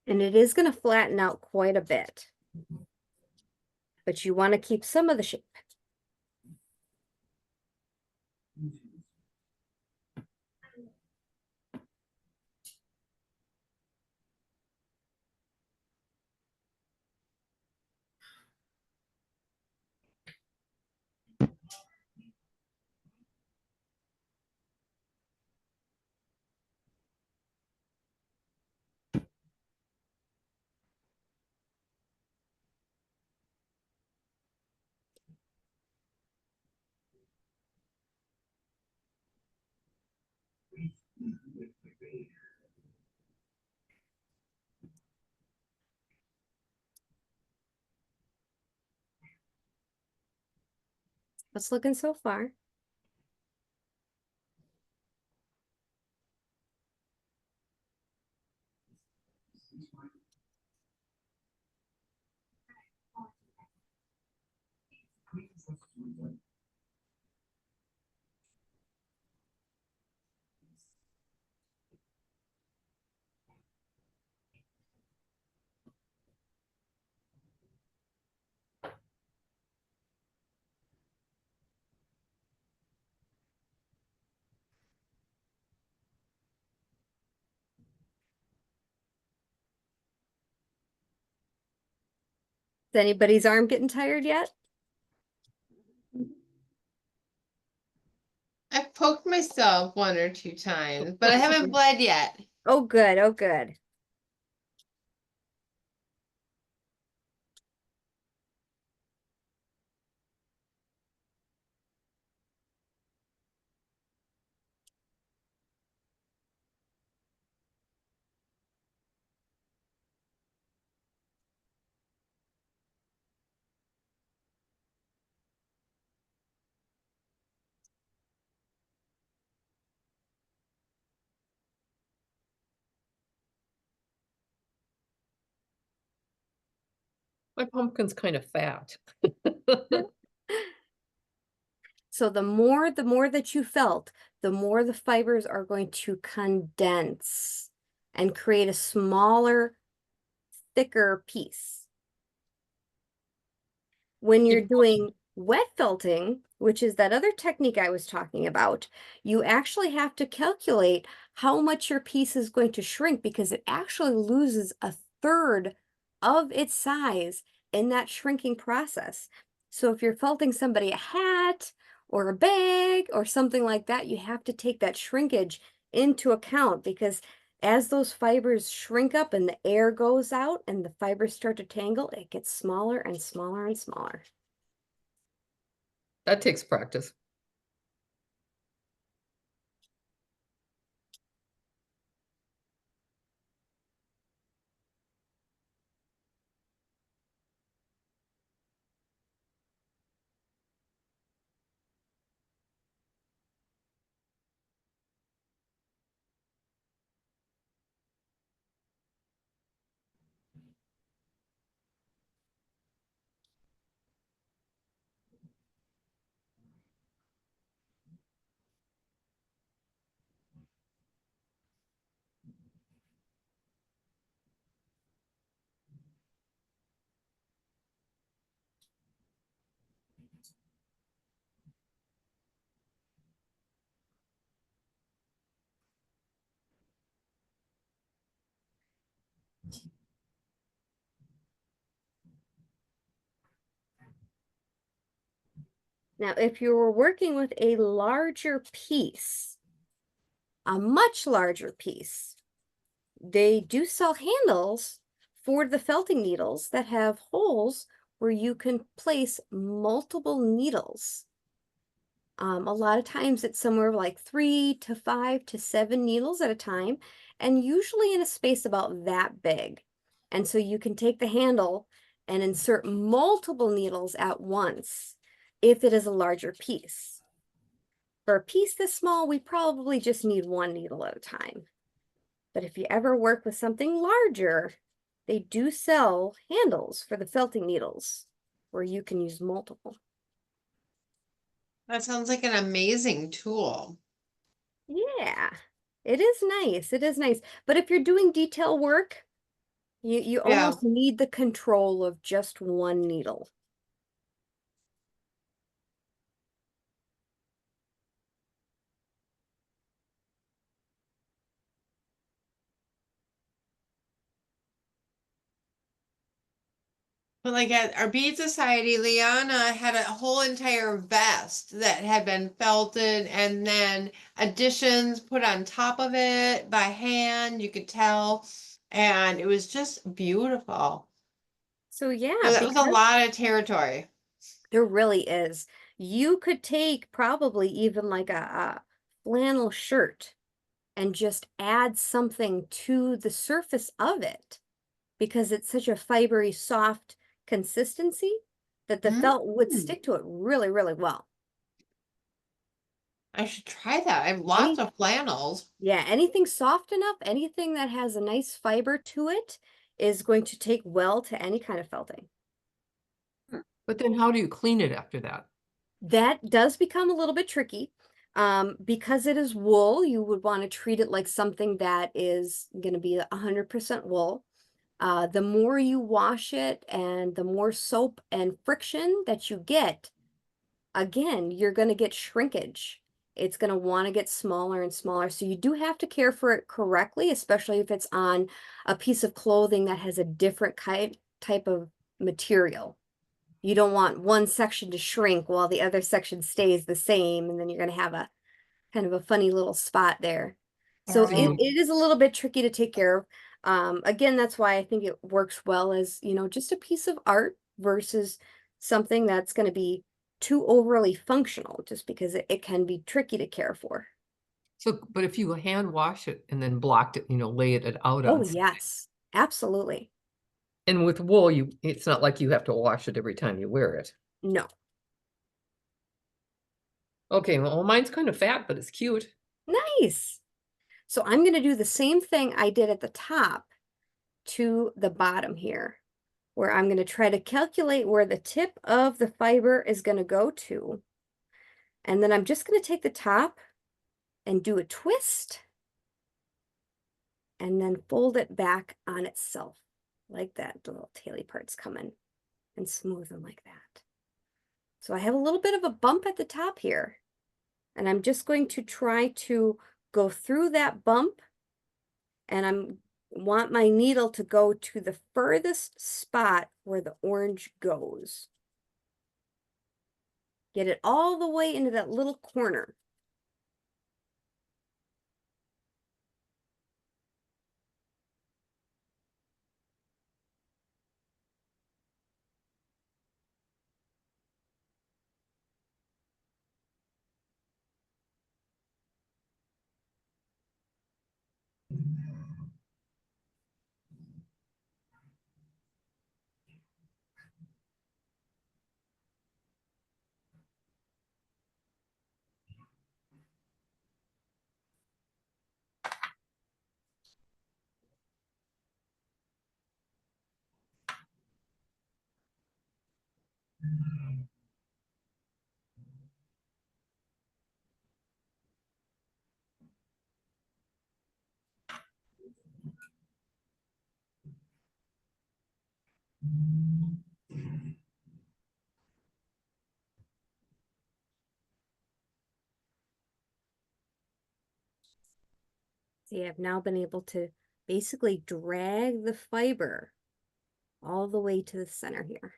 And it is going to flatten out quite a bit, but you want to keep some of the shape. What's looking so far? Is anybody's arm getting tired yet?
I've poked myself 1 or 2 times, but I haven't bled yet.
Oh, good. Oh, good.
My pumpkin's kind of fat.
So the more that you felt, the more the fibers are going to condense and create a smaller, thicker piece. When you're doing wet felting, which is that other technique I was talking about, you actually have to calculate how much your piece is going to shrink because it actually loses a third of its size in that shrinking process. So if you're felting somebody a hat or a bag or something like that, you have to take that shrinkage into account because as those fibers shrink up and the air goes out and the fibers start to tangle, it gets smaller and smaller and smaller.
That takes practice.
Now, if you were working with a larger piece, a much larger piece, they do sell handles for the felting needles that have holes where you can place multiple needles. A lot of times it's somewhere like 3 to 5 to 7 needles at a time, and usually in a space about that big. And so you can take the handle and insert multiple needles at once if it is a larger piece. For a piece this small, we probably just need 1 needle at a time. But if you ever work with something larger, they do sell handles for the felting needles where you can use multiple.
That sounds like an amazing tool.
Yeah, it is nice. It is nice. But if you're doing detail work, you
Yeah.
almost need the control of just 1 needle.
But like at our bead society, Liana had a whole entire vest that had been felted and then additions put on top of it by hand, you could tell. And it was just beautiful.
So yeah,
So that was a
because
lot of territory.
there really is. You could take probably even like a flannel shirt and just add something to the surface of it because it's such a fibery, soft consistency that the felt would stick to it really, really well.
I should try that. I have lots of flannels.
Yeah, anything soft enough, anything that has a nice fiber to it is going to take well to any kind of felting.
But then how do you clean it after that?
That does become a little bit tricky. Because it is wool, you would want to treat it like something that is going to be 100% wool. The more you wash it and the more soap and friction that you get, again, you're going to get shrinkage. It's going to want to get smaller and smaller. So you do have to care for it correctly, especially if it's on a piece of clothing that has a different type of material. You don't want one section to shrink while the other section stays the same, and then you're going to have a kind of a funny little spot there. So
Right.
it is a little bit tricky to take care of. Again, that's why I think it works well as, you know, just a piece of art versus something that's going to be too overly functional, just because it can be tricky to care for.
So, but if you hand wash it and then blocked it, you know, laid it out
Oh,
on something.
yes, absolutely.
And with wool, it's not like you have to wash it every time you wear it.
No.
Okay, well, mine's kind of fat, but it's cute.
Nice. So I'm going to do the same thing I did at the top to the bottom here, where I'm going to try to calculate where the tip of the fiber is going to go to. And then I'm just going to take the top and do a twist and then fold it back on itself like that. The little taily parts come in and smooth them like that. So I have a little bit of a bump at the top here, and I'm just going to try to go through that bump, and I want my needle to go to the furthest spot where the orange goes. Get it all the way into that little corner. See, I've now been able to basically drag the fiber all the way to the center here.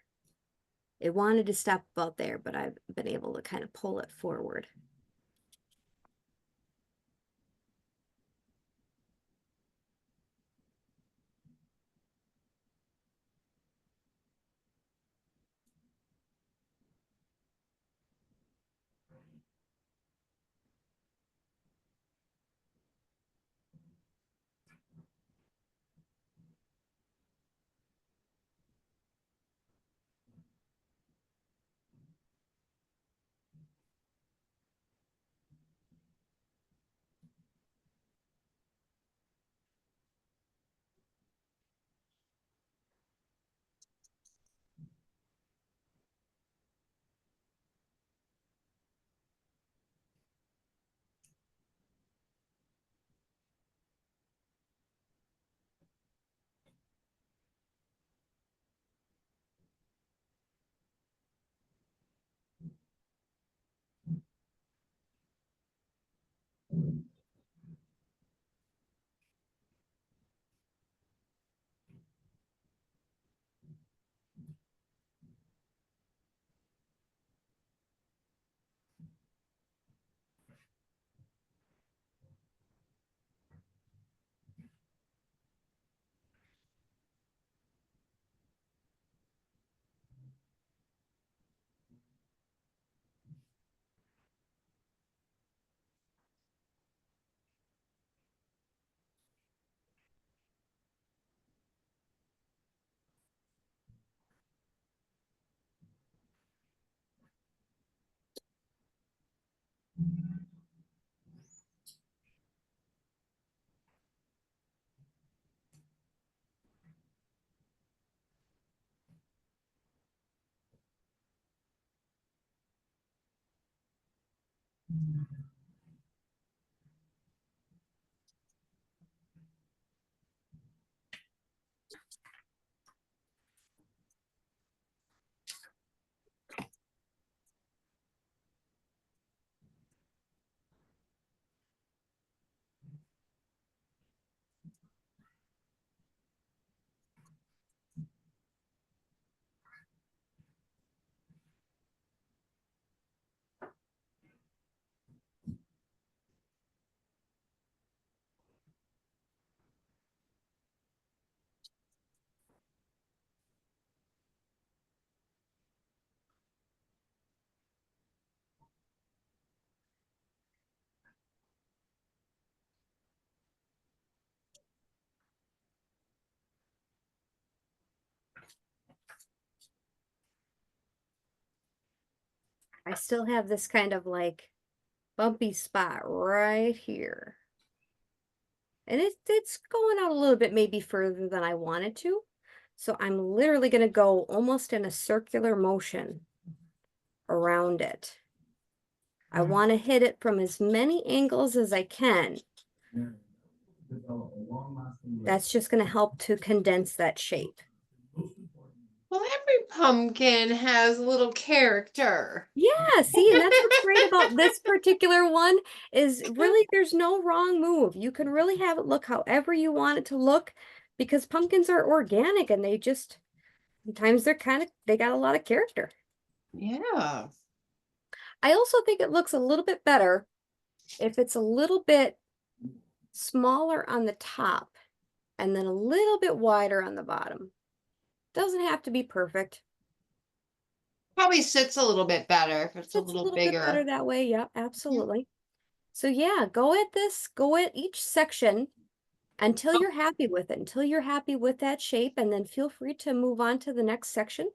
It wanted to stop about there, but I've been able to kind of pull it forward. I still have this kind of like bumpy spot right here. And it's going out a little bit maybe further than I wanted to. So I'm literally going to go almost in a circular motion around it. I want to hit it from as many angles as I can. That's just going to help to condense that shape.
Well, every pumpkin has a little character.
Yeah, see, and that's what's great about this particular one is really there's no wrong move. You can really have it look however you want it to look because pumpkins are organic and they just sometimes they got a lot of character.
Yeah.
I also think it looks a little bit better if it's a little bit smaller on the top and then a little bit wider on the bottom. Doesn't have to be perfect.
Probably sits a little bit better if it's a
It's a
little
little bit better
bigger.
that way. Yep, absolutely. So yeah, go at each section until you're happy with it, until you're happy with that shape, and then feel free to move on to the next section.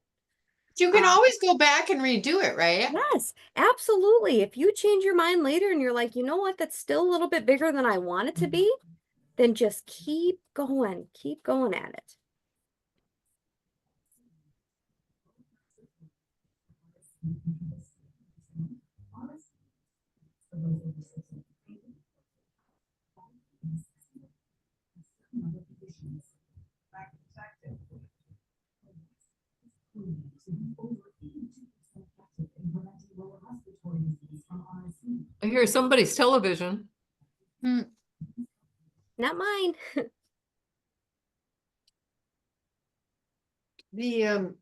You can always go back and redo it, right?
Yes, absolutely. If you change your mind later and you're like, you know what, that's still a little bit bigger than I want it to be, then just keep going at it.
I hear somebody's television.
Hmm.
Not mine.
The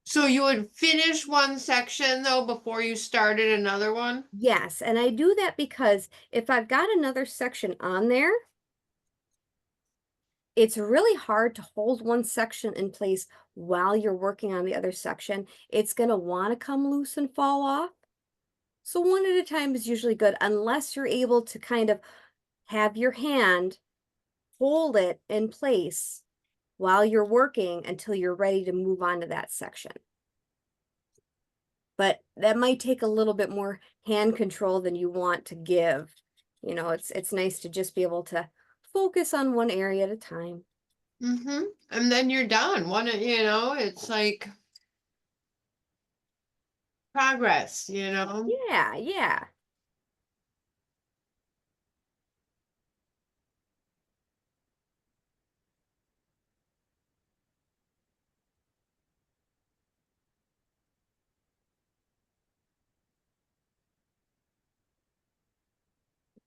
so you would finish one section though before you started another one?
Yes, and I do that because if I've got another section on there, it's really hard to hold one section in place while you're working on the other section. It's going to want to come loose and fall off. So one at a time is usually good unless you're able to kind of have your hand hold it in place while you're working until you're ready to move on to that section. But that might take a little bit more hand control than you want to give. You know, it's nice to just be able to focus on one area at a time.
Mm-hmm. And then you're done. It's like progress,
Yeah, yeah.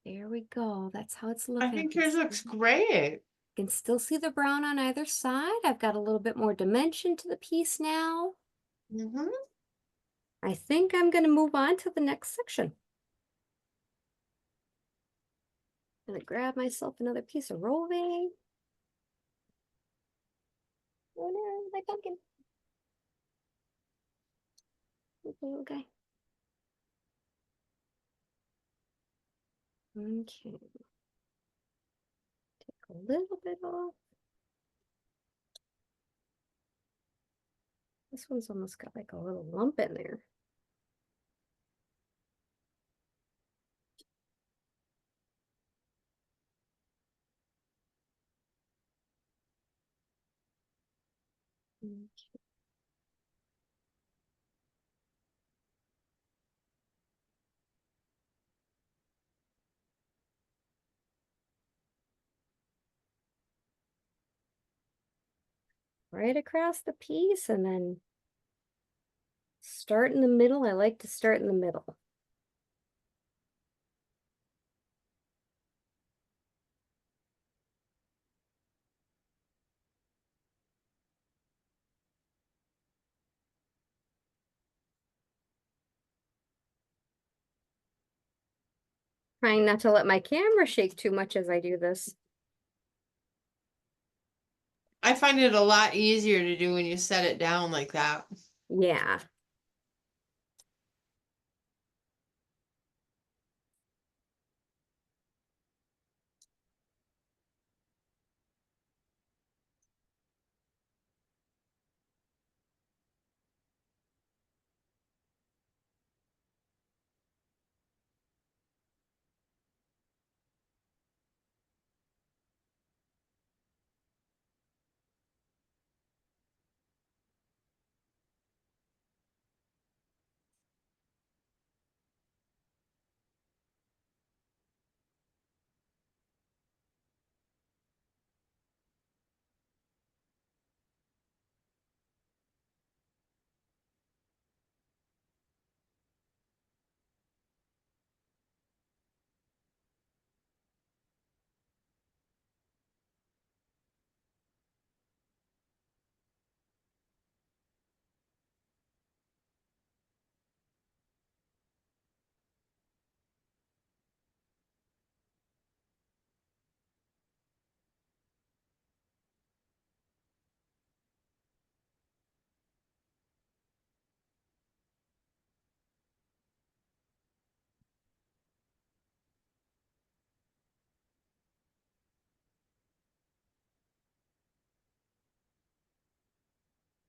There we go. That's how it's
I
looking.
think yours looks great.
Can still see the brown on either side. I've got a little bit more dimension to the piece now.
Mm-hmm.
I think I'm going to move on to the next section. I'm going to grab myself another piece of roving. Oh no, my pumpkin. Okay. Okay. Take a little bit off. This one's almost got like a little lump in there. Okay. Right across the piece and then start in the middle. I like to start in the middle. Trying not to let my camera shake too much as I do this.
I find it a lot easier to do when you set it down like that.
Yeah.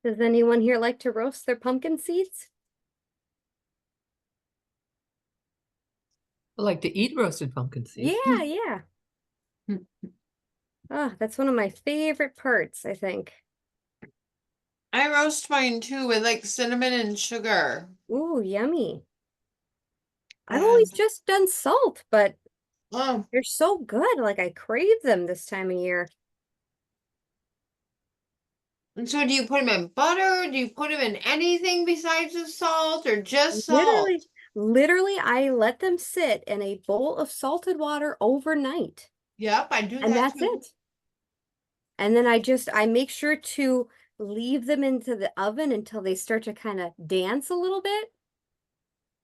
Does anyone here like to roast their pumpkin seeds?
I like to eat roasted pumpkin seeds.
Yeah, yeah. Oh, that's one of my favorite parts, I think.
I roast mine too with like cinnamon and sugar.
Ooh, yummy. I've always
And
just done salt, but
oh,
they're so good. Like I crave them this time of year.
and so do you put them in butter? Do you put them in anything besides the salt or just
Literally,
salt?
literally, I let them sit in a bowl of salted water overnight,
Yep, I do
and
that
that's
too.
it. And then I make sure to leave them into the oven until they start to kind of dance a little bit,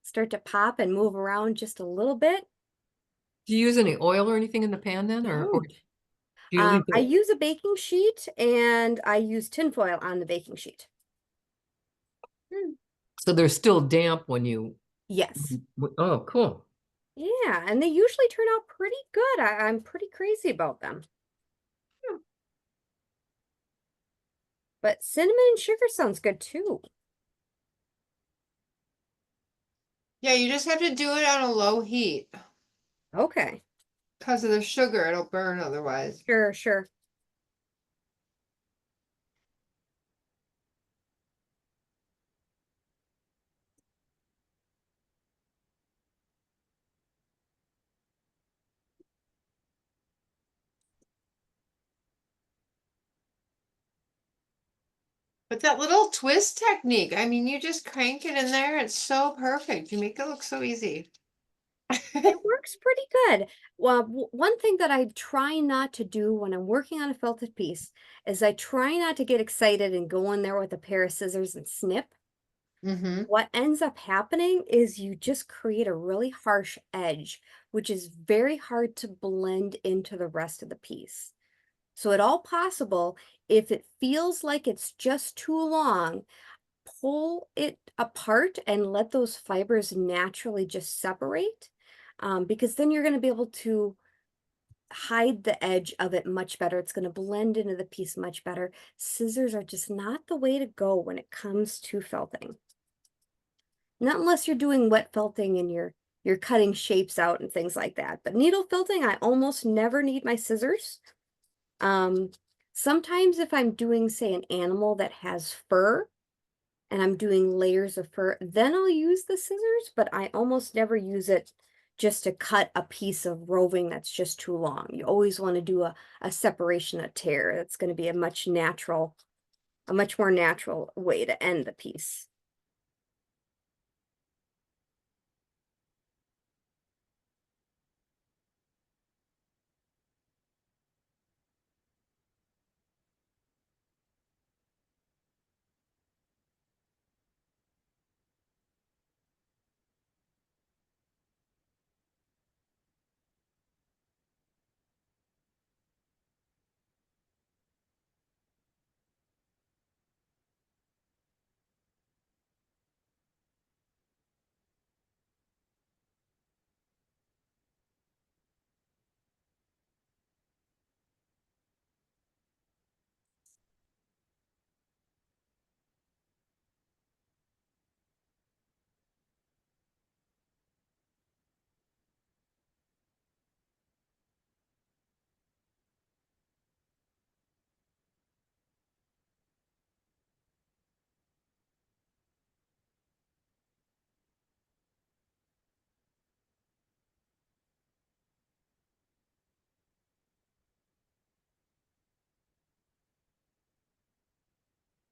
start to pop and move around just a little bit.
Do you use any oil or anything in the pan then, or
No.
do you leave
I
it?
use a baking sheet and I use tinfoil on the baking sheet.
So they're still damp when you,
Yes.
oh, cool.
Yeah, and they usually turn out pretty good. I'm pretty crazy about them. But cinnamon and sugar sounds good too.
Yeah, you just have to do it on a low heat
Okay,
because of the sugar. It'll burn otherwise.
sure, sure.
But that little twist technique, I mean, you just crank it in there. It's so perfect. You make it look so easy.
It works pretty good. Well, one thing that I try not to do when I'm working on a felted piece is I try not to get excited and go in there with a pair of scissors and snip.
Mm-hmm.
What ends up happening is you just create a really harsh edge, which is very hard to blend into the rest of the piece. So at all possible, if it feels like it's just too long, pull it apart and let those fibers naturally just separate. Because then you're going to be able to hide the edge of it much better. It's going to blend into the piece much better. Scissors are just not the way to go when it comes to felting. Not unless you're doing wet felting and you're cutting shapes out and things like that. But needle felting, I almost never need my scissors. Sometimes if I'm doing, say, an animal that has fur and I'm doing layers of fur, then I'll use the scissors, but I almost never use it just to cut a piece of roving that's just too long. You always want to do a separation, a tear. That's going to be a much more natural way to end the piece.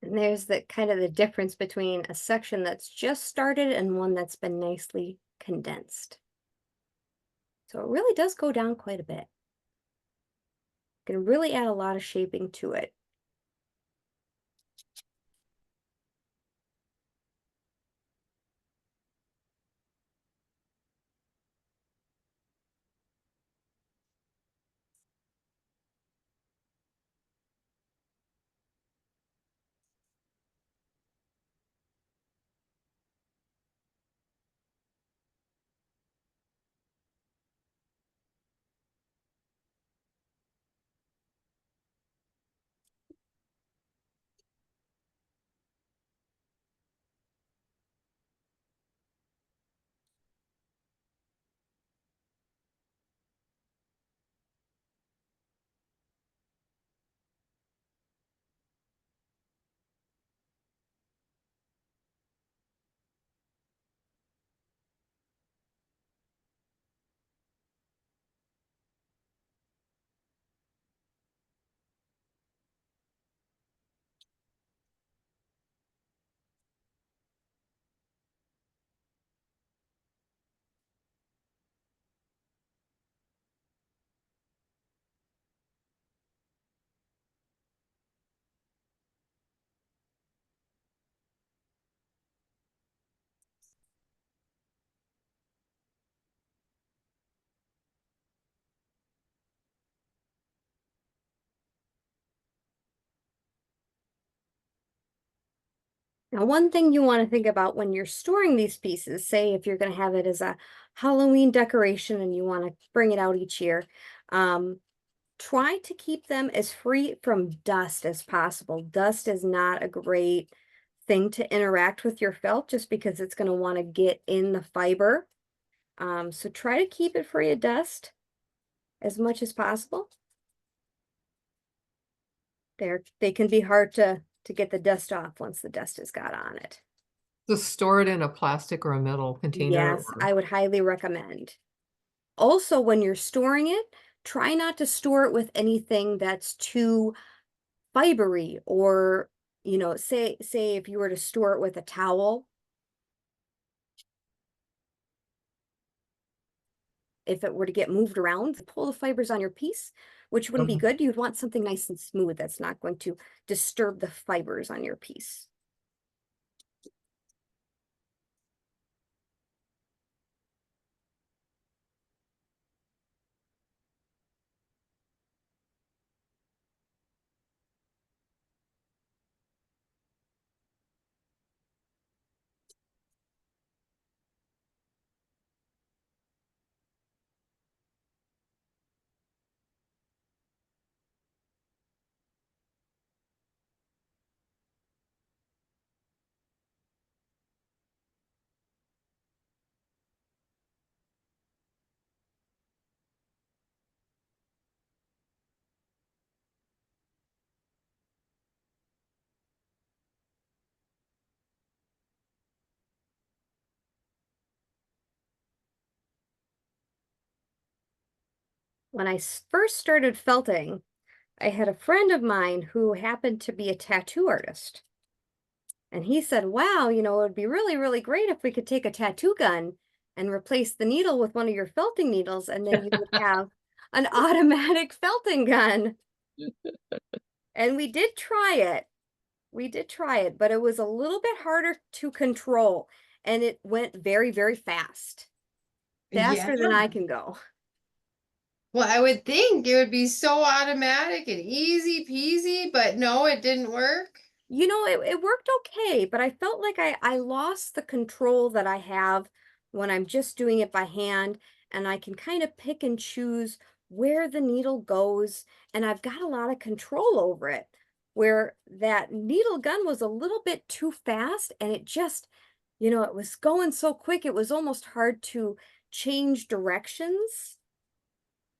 And there's the kind of the difference between a section that's just started and one that's been nicely condensed. So it really does go down quite a bit. Can really add a lot of shaping to it. Now, one thing you want to think about when you're storing these pieces, say if you're going to have it as a Halloween decoration and you want to bring it out each year, try to keep them as free from dust as possible. Dust is not a great thing to interact with your felt just because it's going to want to get in the fiber. So try to keep it free of dust as much as possible. They can be hard to get the dust off once the dust has got on it.
Just store it in a plastic or a metal container.
Yes, I would highly recommend. Also, when you're storing it, try not to store it with anything that's too fibery, or, you know, say if you were to store it with a towel, if it were to get moved around, pull the fibers on your piece, which wouldn't be good. You'd want something nice and smooth that's not going to disturb the fibers on your piece. When I first started felting, I had a friend of mine who happened to be a tattoo artist. And he said, wow, you know, it would be really, really great if we could take a tattoo gun and replace the needle with one of your felting needles, and then you would have an automatic felting gun. And we did try it. We did try it, but it was a little bit harder to control, and it went very, very fast. Faster than I can go.
Well, I would think it would be so automatic and easy peasy, but no, it didn't work.
You know, it worked okay, but I felt like I lost the control that I have when I'm just doing it by hand, and I can kind of pick and choose where the needle goes, and I've got a lot of control over it. Where that needle gun was a little bit too fast, and it just, you know, it was going so quick, it was almost hard to change directions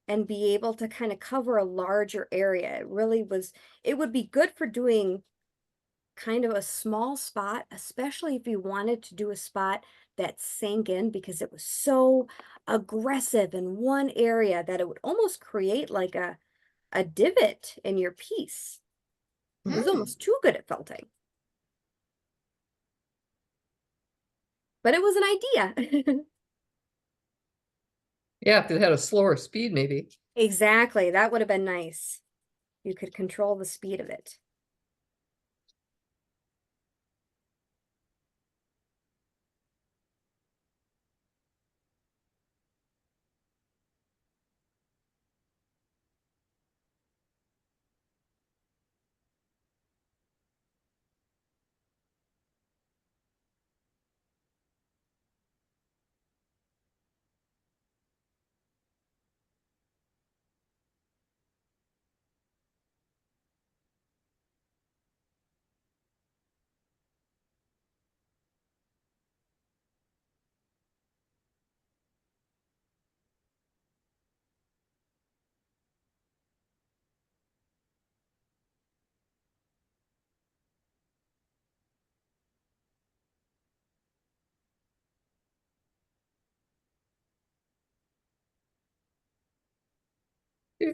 and be able to kind of cover a larger area. It really was, it would be good for doing kind of a small spot, especially if you wanted to do a spot that sank in, because it was so aggressive in one area that it would almost create like a divot in your piece. It was almost too good at felting. But it was an idea.
Yeah, if it had a slower speed, maybe.
Exactly. That would have been nice. You could control the speed of it.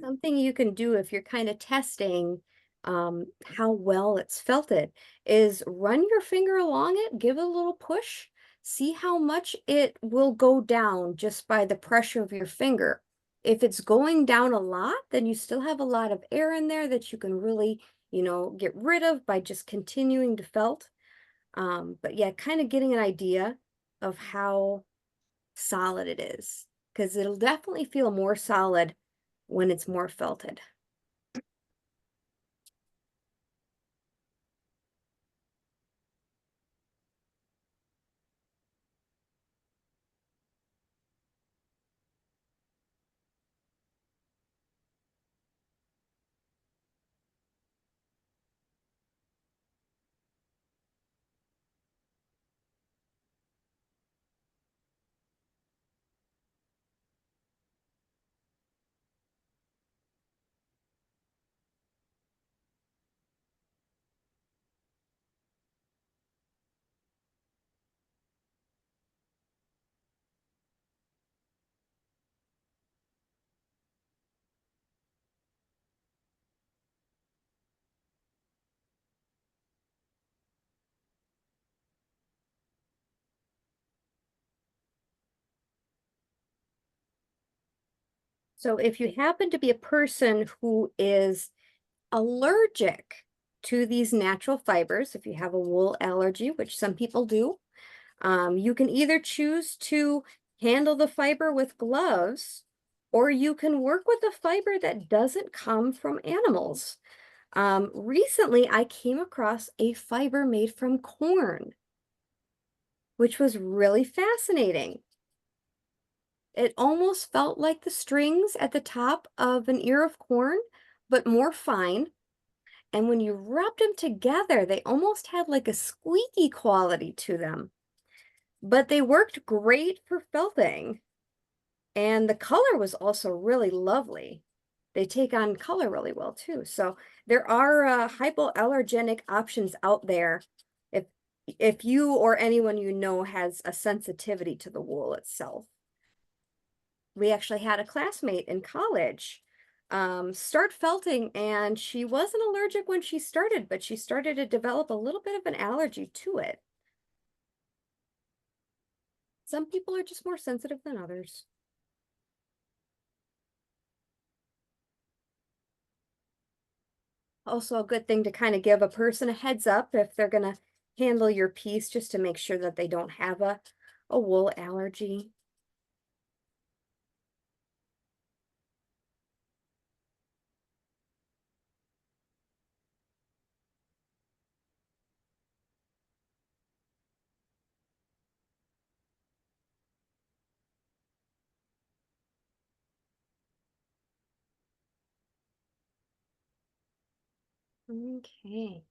Something you can do if you're kind of testing how well it's felted is run your finger along it, give it a little push, see how much it will go down just by the pressure of your finger. If it's going down a lot, then you still have a lot of air in there that you can really, you know, get rid of by just continuing to felt. But yeah, kind of getting an idea of how solid it is, because it'll definitely feel more solid when it's more felted. So if you happen to be a person who is allergic to these natural fibers, if you have a wool allergy, which some people do, you can either choose to handle the fiber with gloves, or you can work with a fiber that doesn't come from animals. Recently, I came across a fiber made from corn, which was really fascinating. It almost felt like the strings at the top of an ear of corn, but more fine. And when you rubbed them together, they almost had like a squeaky quality to them. But they worked great for felting. And the color was also really lovely. They take on color really well too. So there are hypoallergenic options out there if you or anyone you know has a sensitivity to the wool itself. We actually had a classmate in college start felting, and she wasn't allergic when she started, but she started to develop a little bit of an allergy to it. Some people are just more sensitive than others. Also a good thing to kind of give a person a heads up if they're going to handle your piece, just to make sure that they don't have a wool allergy. Okay.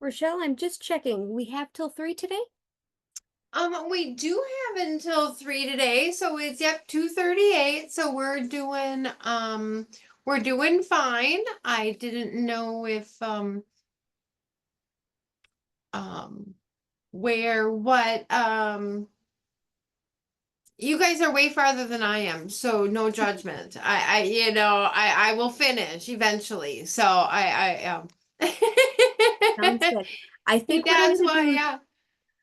Rochelle, I'm just checking. We have till 3 today?
We do have until 3 today, so it's yep 2:38. So we're doing fine. I didn't know if um where what you guys are way farther than I am, so no judgment. I will finish eventually. So
Sounds good. I think what I'm
That's
going to
why,
do,
yeah.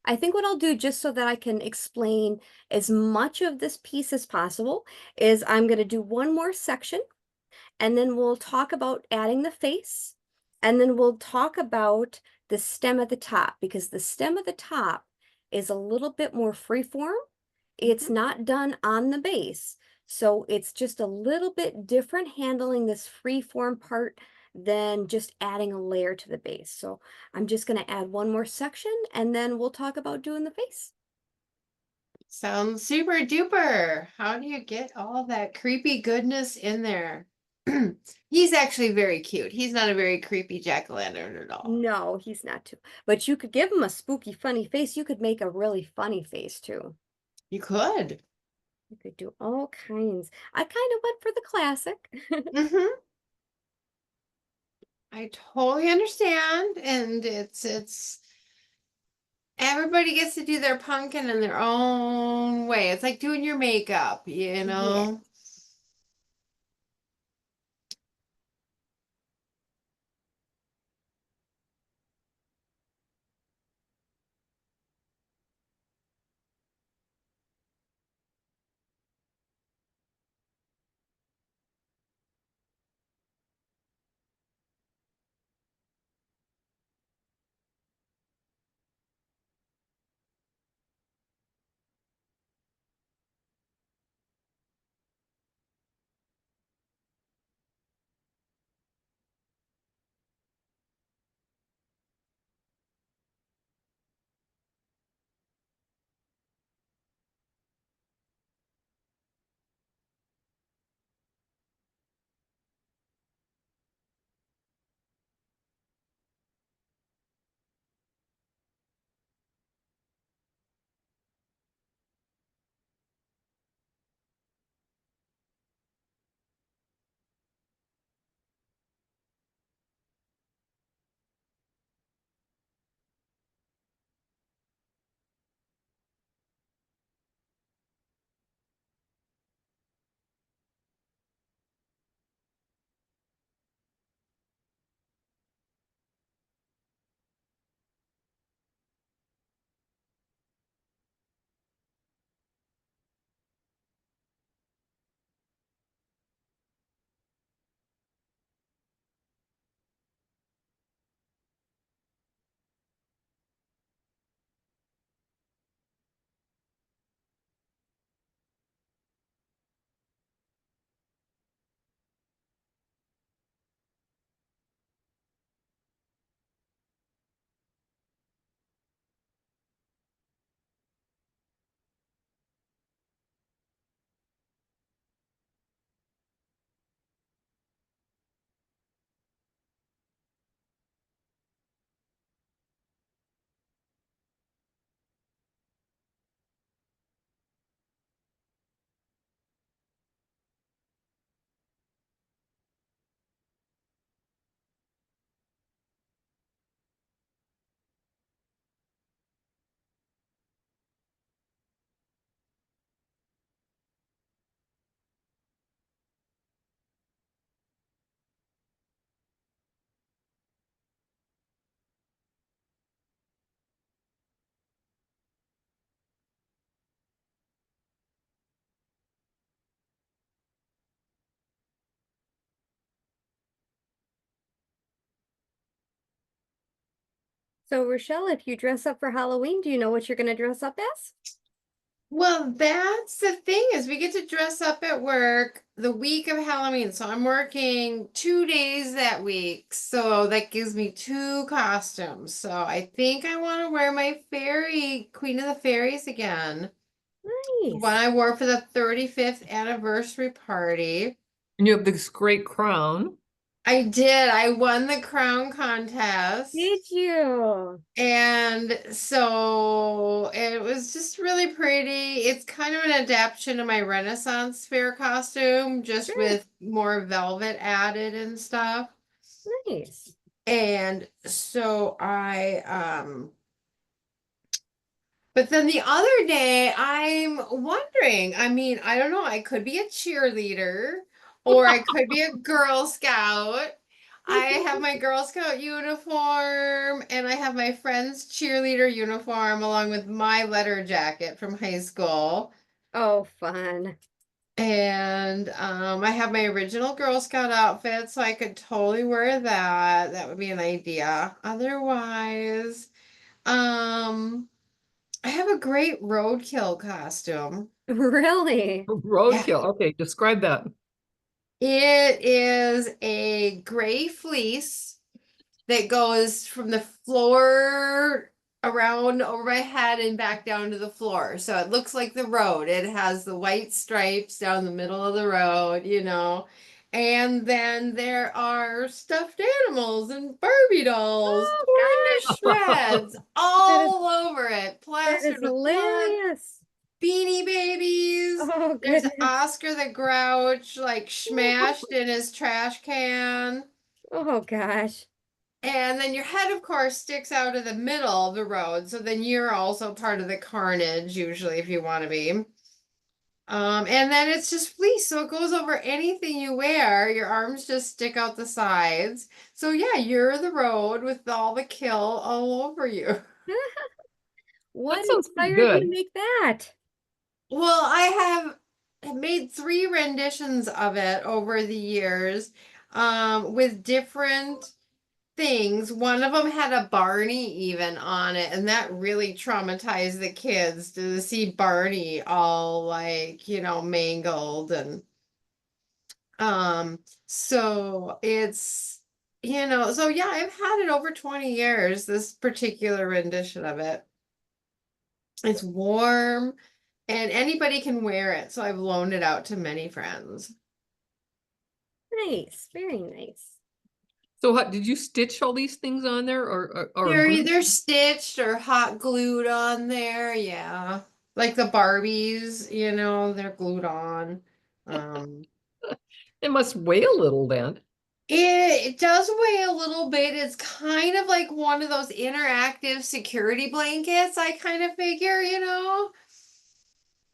I think what I'll do, just so that I can explain as much of this piece as possible, is I'm going to do one more section, and then we'll talk about adding the face, and then we'll talk about the stem at the top, because the stem at the top is a little bit more freeform. It's not done on the base, so it's just a little bit different handling this freeform part than just adding a layer to the base. So I'm just going to add one more section, and then we'll talk about doing the face.
Sounds super duper. How do you get all that creepy goodness in there? He's actually very cute. He's not a very creepy jack-o'-lantern at all.
No, he's not too. But you could give him a spooky, funny face. You could make a really funny face too.
You could.
You could do all kinds. I kind of went for the classic.
Mm-hmm. I totally understand. And it's everybody gets to do their pumpkin in their own way. It's like doing your makeup, you
Yeah.
know?
So Rochelle, if you dress up for Halloween, do you know what you're gonna dress up as?
Well, that's the thing is we get to dress up at work the week of Halloween. So I'm working 2 days that week. So that gives me two costumes. So I think I want to wear my fairy, Queen of the Fairies again. The one
Nice.
I wore for the 35th anniversary party.
And you have this great crown.
I did. I won the crown contest.
Did you?
And so it was just really pretty. It's kind of an adaptation of my Renaissance fair costume, just
Sure.
with more velvet added and stuff.
Nice.
And so but then the other day I'm wondering, I mean, I don't know, I could be a cheerleader or I could be a Girl Scout. I have my Girl Scout uniform and I have my friend's cheerleader uniform along with my letter jacket from high school.
Oh, fun.
And I have my original Girl Scout outfit, so I could totally wear that. That would be an idea. Otherwise, um, I have a great roadkill costume.
Really?
Yeah.
Roadkill. Okay, describe that.
It is a gray fleece that goes from the floor around over my head and back down to the floor. So it looks like the road. It has the white stripes down the middle of the road, you know. And then there are stuffed animals and Barbie dolls
Oh
torn to
gosh,
shreds
that is
all over it,
that is
plastered with blood.
hilarious.
Beanie Babies.
Oh
There's
goodness.
Oscar the Grouch, like smashed in his trash can.
Oh gosh.
And then your head, of course, sticks out of the middle of the road. So then you're also part of the carnage, usually, if you want to be. And then it's just fleece, so it goes over anything you wear. Your arms just stick out the sides. So yeah, you're the road with all the kill all over you.
What
That sounds pretty
inspired you to
good.
make that?
Well, I have made three renditions of it over the years, with different things. One of them had a Barney even on it, and that really traumatized the kids to see Barney all like, mangled and so it's so yeah, I've had it over 20 years, this particular rendition of it. It's warm and anybody can wear it, so I've loaned it out to many friends.
Nice, very nice.
So did you stitch all these things on there or
They're
glue?
either stitched or hot glued on there, yeah. Like the Barbies, they're glued on. Um,
It must weigh a little then.
it does weigh a little bit. It's kind of like one of those interactive security blankets, I kind of figure,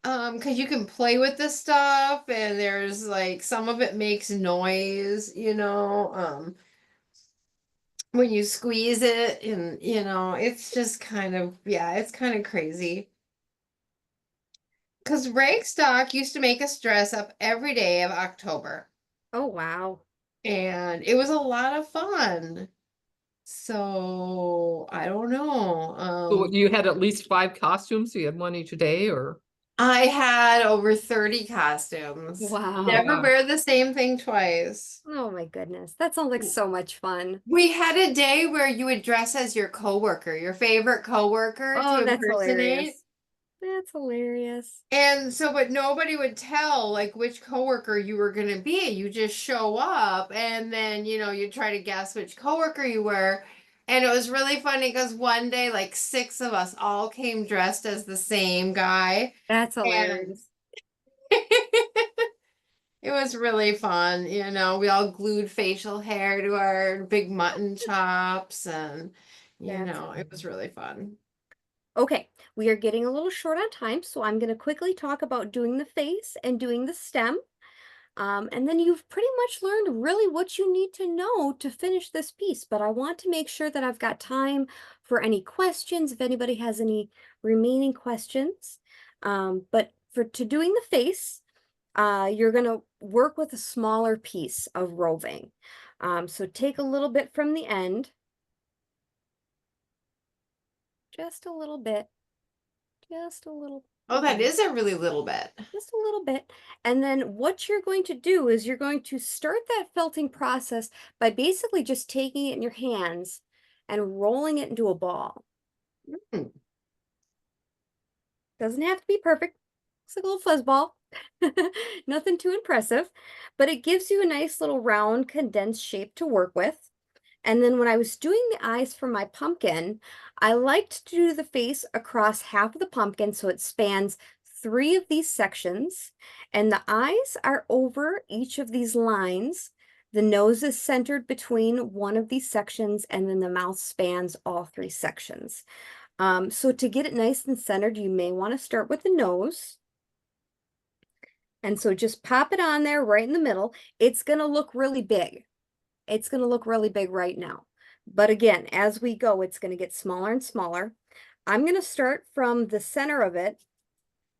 because you can play with this stuff and there's like some of it makes noise, when you squeeze it and it's just kind of yeah, it's kind of crazy. Because Ragstock used to make us dress up every day of October,
Oh wow.
and it was a lot of fun. So I don't know.
So you had at least 5 costumes, so you had one each day or
I had over 30 costumes.
Wow.
Never
yeah.
wear the same thing twice.
Oh my goodness. That sounds like so much fun.
We had a day where you would dress as your coworker, your favorite coworker to
Oh, that's
impersonate.
hilarious. That's hilarious.
And so, but nobody would tell like which coworker you were gonna be. You just show up and then, you try to guess which coworker you were. And it was really funny because one day, like 6 of us all came dressed as the same guy.
That's
And
hilarious.
it was really fun. We all glued facial hair to our big mutton chops and,
That's
it was really fun.
Okay, we are getting a little short on time, so I'm going to quickly talk about doing the face and doing the stem. And then you've pretty much learned really what you need to know to finish this piece, but I want to make sure that I've got time for any questions, if anybody has any remaining questions. But to doing the face, you're going to work with a smaller piece of roving. So take a little bit from the end. Just a little bit. Just a little.
Oh, that
bit.
is a really little bit.
Just a little bit. And then what you're going to do is you're going to start that felting process by basically just taking it in your hands and rolling it into a ball.
Mm.
Doesn't have to be perfect. It's like a little fuzz ball. Nothing too impressive, but it gives you a nice little round condensed shape to work with. And then when I was doing the eyes for my pumpkin, I liked to do the face across half of the pumpkin so it spans 3 of these sections, and the eyes are over each of these lines. The nose is centered between one of these sections, and then the mouth spans all 3 sections. So to get it nice and centered, you may want to start with the nose. And so just pop it on there right in the middle. It's going to look really big. It's going to look really big right now. But again, as we go, it's going to get smaller and smaller. I'm going to start from the center of it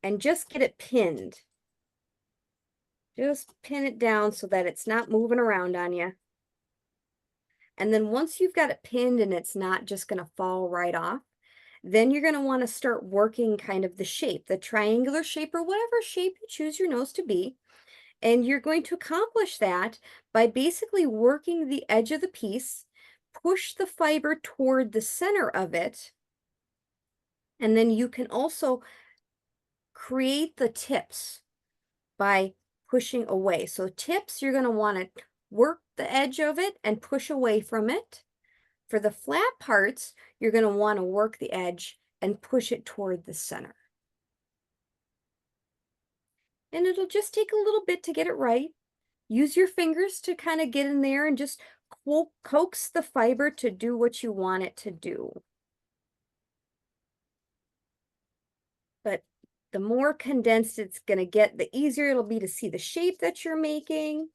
and just get it pinned. Just pin it down so that it's not moving around on you. And then once you've got it pinned and it's not just going to fall right off, then you're going to want to start working kind of the shape, the triangular shape or whatever shape you choose your nose to be. And you're going to accomplish that by basically working the edge of the piece, push the fiber toward the center of it, and then you can also create the tips by pushing away. So tips, you're going to want to work the edge of it and push away from it. For the flat parts, you're going to want to work the edge and push it toward the center. And it'll just take a little bit to get it right. Use your fingers to kind of get in there and just coax the fiber to do what you want it to do. But the more condensed it's going to get, the easier it'll be to see the shape that you're making.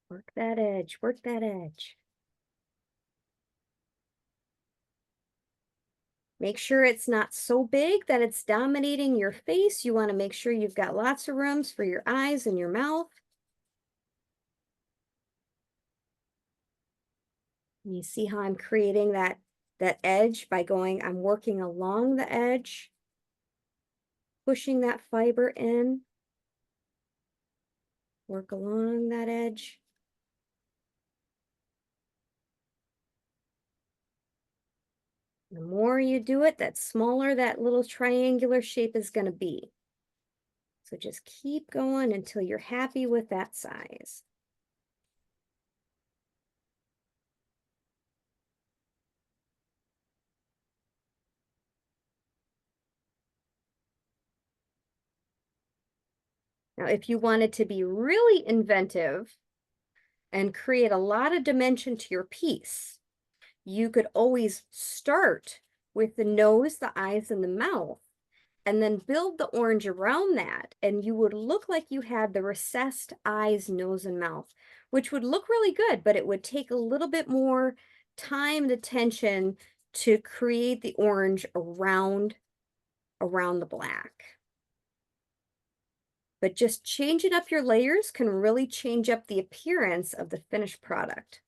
Work that edge, work that edge. Make sure it's not so big that it's dominating your face. You want to make sure you've got lots of rooms for your eyes and your mouth. And you see how I'm creating that edge by going, I'm working along the edge, pushing that fiber in, work along that edge. The more you do it, that smaller that little triangular shape is going to be. So just keep going until you're happy with that size. Now, if you wanted to be really inventive and create a lot of dimension to your piece, you could always start with the nose, the eyes, and the mouth, and then build the orange around that, and you would look like you had the recessed eyes, nose, and mouth, which would look really good, but it would take a little bit more time and attention to create the orange around the black. But just changing up your layers can really change up the appearance of the finished product.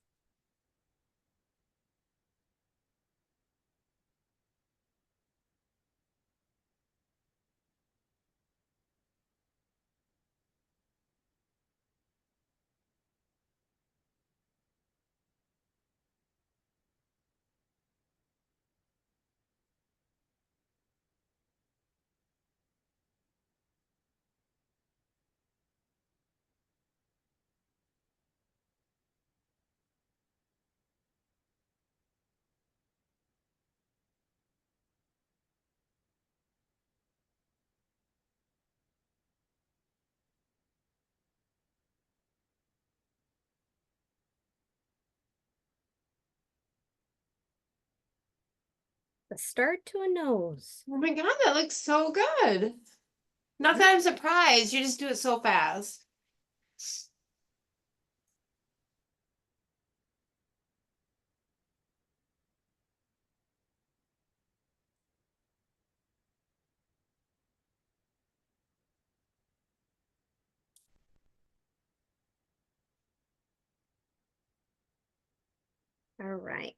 The start to a nose.
Oh my God, that looks so good. Not that I'm surprised, you just do it so fast.
All right.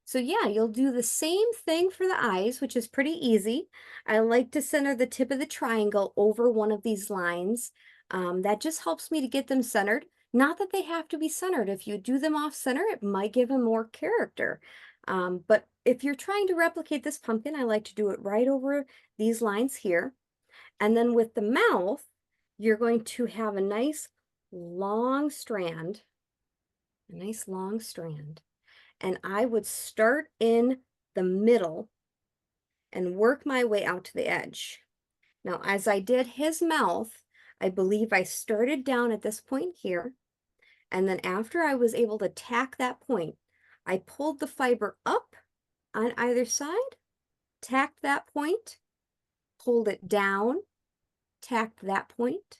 So yeah, you'll do the same thing for the eyes, which is pretty easy. I like to center the tip of the triangle over one of these lines. That just helps me to get them centered. Not that they have to be centered. If you do them off center, it might give them more character. But if you're trying to replicate this pumpkin, I like to do it right over these lines here. And then with the mouth, you're going to have a nice long strand, a nice long strand. And I would start in the middle and work my way out to the edge. Now, as I did his mouth, I believe I started down at this point here, and then after I was able to tack that point, I pulled the fiber up on either side, tacked that point, pulled it down, tacked that point,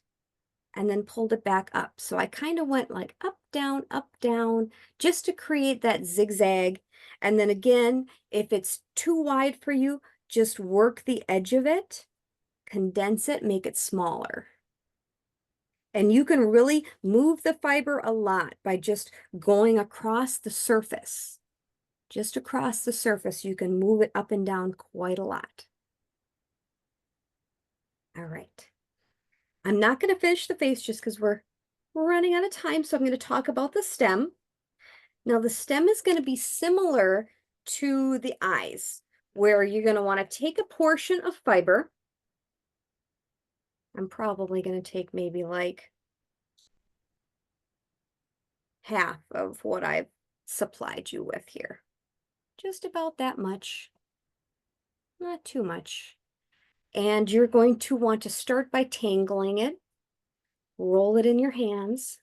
and then pulled it back up. So I kind of went like up, down, just to create that zigzag. And then again, if it's too wide for you, just work the edge of it, condense it, make it smaller. And you can really move the fiber a lot by just going across the surface. Just across the surface, you can move it up and down quite a lot. All right. I'm not going to finish the face just because we're running out of time, so I'm going to talk about the stem. Now, the stem is going to be similar to the eyes, where you're going to want to take a portion of fiber. I'm probably going to take maybe like half of what I've supplied you with here. Just about that much, not too much. And you're going to want to start by tangling it, roll it in your hands.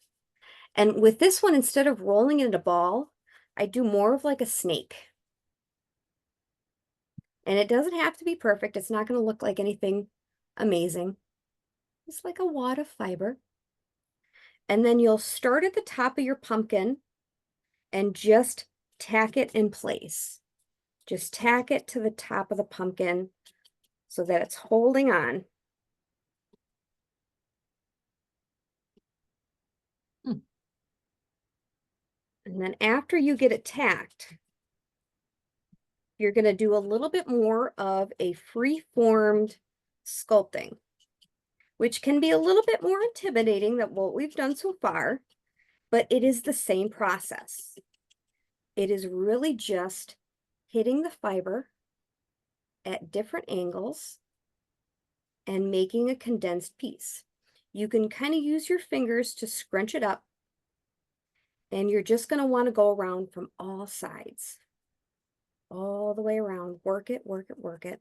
And with this one, instead of rolling it in a ball, I do more of like a snake. And it doesn't have to be perfect. It's not going to look like anything amazing. It's like a wad of fiber. And then you'll start at the top of your pumpkin and just tack it in place. Just tack it to the top of the pumpkin so that it's holding on. And then after you get it tacked, you're going to do a little bit more of a free-formed sculpting, which can be a little bit more intimidating than what we've done so far, but it is the same process. It is really just hitting the fiber at different angles and making a condensed piece. You can kind of use your fingers to scrunch it up, and you're just going to want to go around from all sides, all the way around. Work it, work it, work it.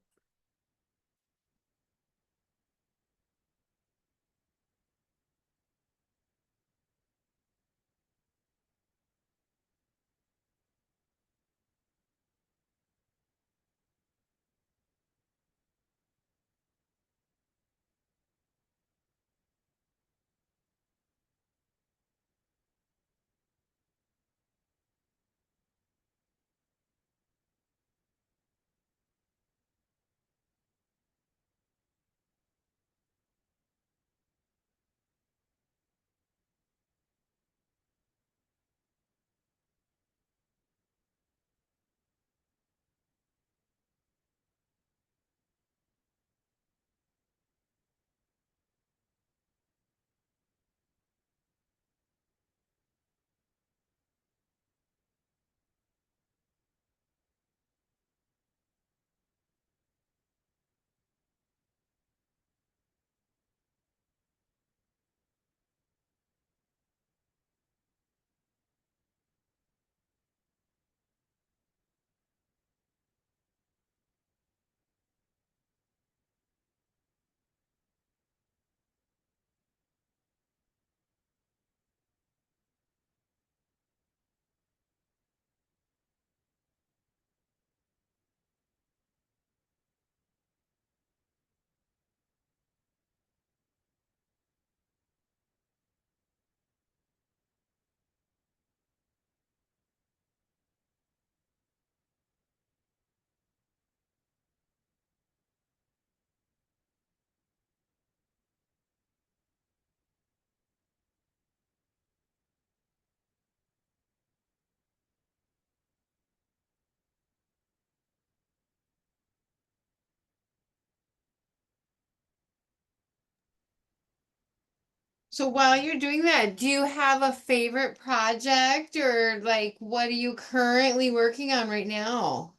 So while you're doing that, do you have a favorite project or like what are you currently working on right now?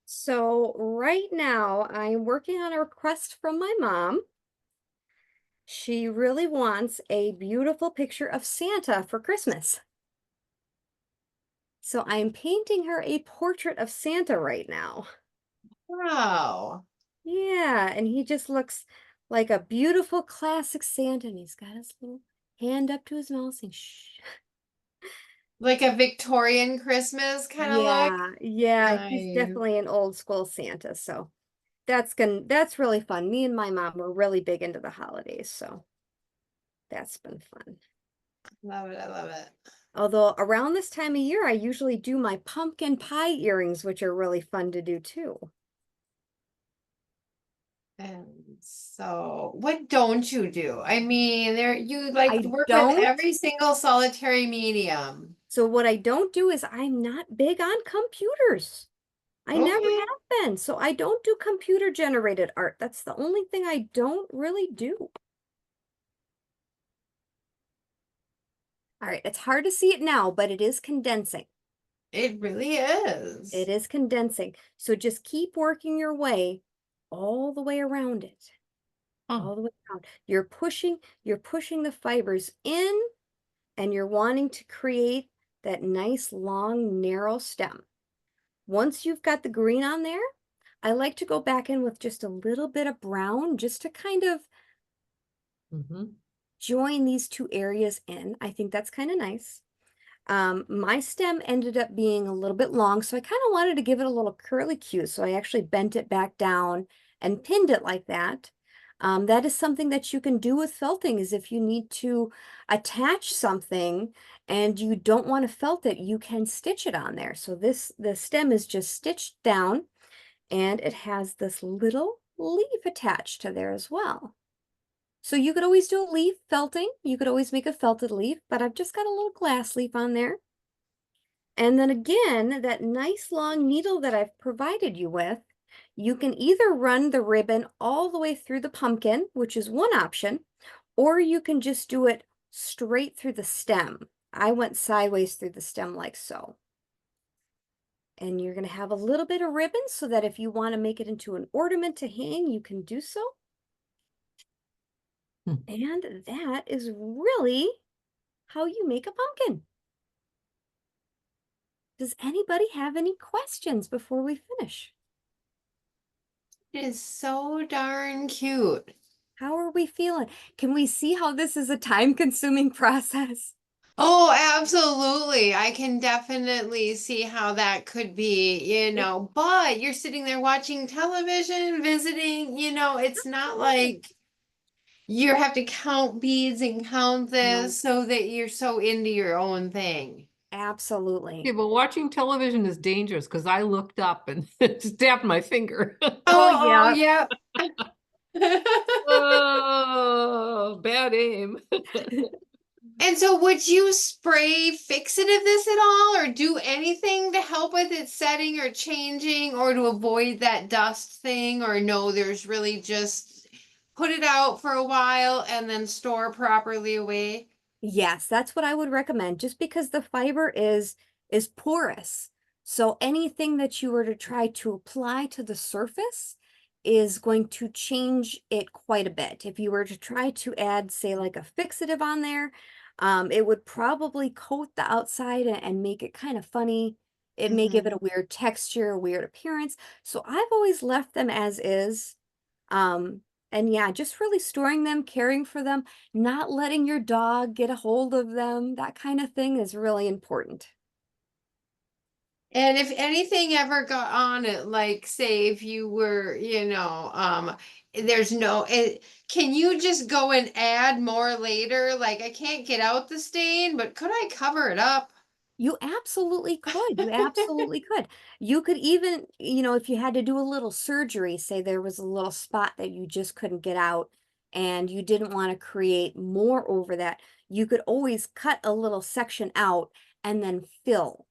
So right now I'm working on a request from my mom. She really wants a beautiful picture of Santa for Christmas. So I'm painting her a portrait of Santa right now.
Wow.
Yeah, and he just looks like a beautiful classic Santa, and he's got his little hand up to his mouth saying, shh.
Like a Victorian Christmas kind of look?
Yeah, he's
Nice.
definitely an old school Santa, so that's really fun. Me and my mom were really big into the holidays, so that's been fun.
Love it. I love it.
Although around this time of year, I usually do my pumpkin pie earrings, which are really fun to do too.
And so what don't you do? I mean, there you like
I
work with
don't.
every single solitary medium.
So what I don't do is I'm not big on computers. I never
Okay.
have been. So I don't do computer generated art. That's the only thing I don't really do. All right, it's hard to see it now, but it is condensing.
It really
It
is.
is condensing. So just keep working your way all the way around it.
Oh,
All the way around. You're pushing the fibers in and you're wanting to create that nice long narrow stem. Once you've got the green on there, I like to go back in with just a little bit of brown just to kind of
mhm.
join these two areas in. I think that's kind of nice. My stem ended up being a little bit long, so I kind of wanted to give it a little curly cue. So I actually bent it back down and pinned it like that. That is something that you can do with felting is if you need to attach something and you don't want to felt it, you can stitch it on there. So the stem is just stitched down and it has this little leaf attached to there as well. So you could always do a leaf felting. You could always make a felted leaf, but I've just got a little glass leaf on there. And then again, that nice long needle that I've provided you with, you can either run the ribbon all the way through the pumpkin, which is one option, or you can just do it straight through the stem. I went sideways through the stem like so. And you're going to have a little bit of ribbon so that if you want to make it into an ornament to hang, you can do so.
Hmm.
And that is really how you make a pumpkin. Does anybody have any questions before we finish?
It is so darn cute.
How are we feeling? Can we see how this is a time-consuming process?
Oh, absolutely. I can definitely see how that could be, but you're sitting there watching television, visiting, it's not like you have to count beads and count
No,
this so that you're so into your own thing.
absolutely.
Okay, but watching television is dangerous because I looked up and stabbed my finger.
Oh,
yeah.
yeah.
Oh, bad aim.
And so would you spray fixative this at all or do anything to help with it setting or changing or to avoid that dust thing or no, there's really just put it out for a while and then store properly away?
Yes, that's what I would recommend, just because the fiber is porous. So anything that you were to try to apply to the surface is going to change it quite a bit. If you were to try to add, say, like a fixative on there, it would probably coat the outside and make it kind of funny. It may give it a weird texture, weird appearance. So I've always left them as is. Um, and yeah, just really storing them, caring for them, not letting your dog get a hold of them, that kind of thing is really important.
And if anything ever got on it, like say if you were, there's can you just go and add more later? Like I can't get out the stain, but could I cover it up?
You absolutely could. You absolutely could. You could even, if you had to do a little surgery, say there was a little spot that you just couldn't get out and you didn't want to create more over that, you could always cut a little section out and then fill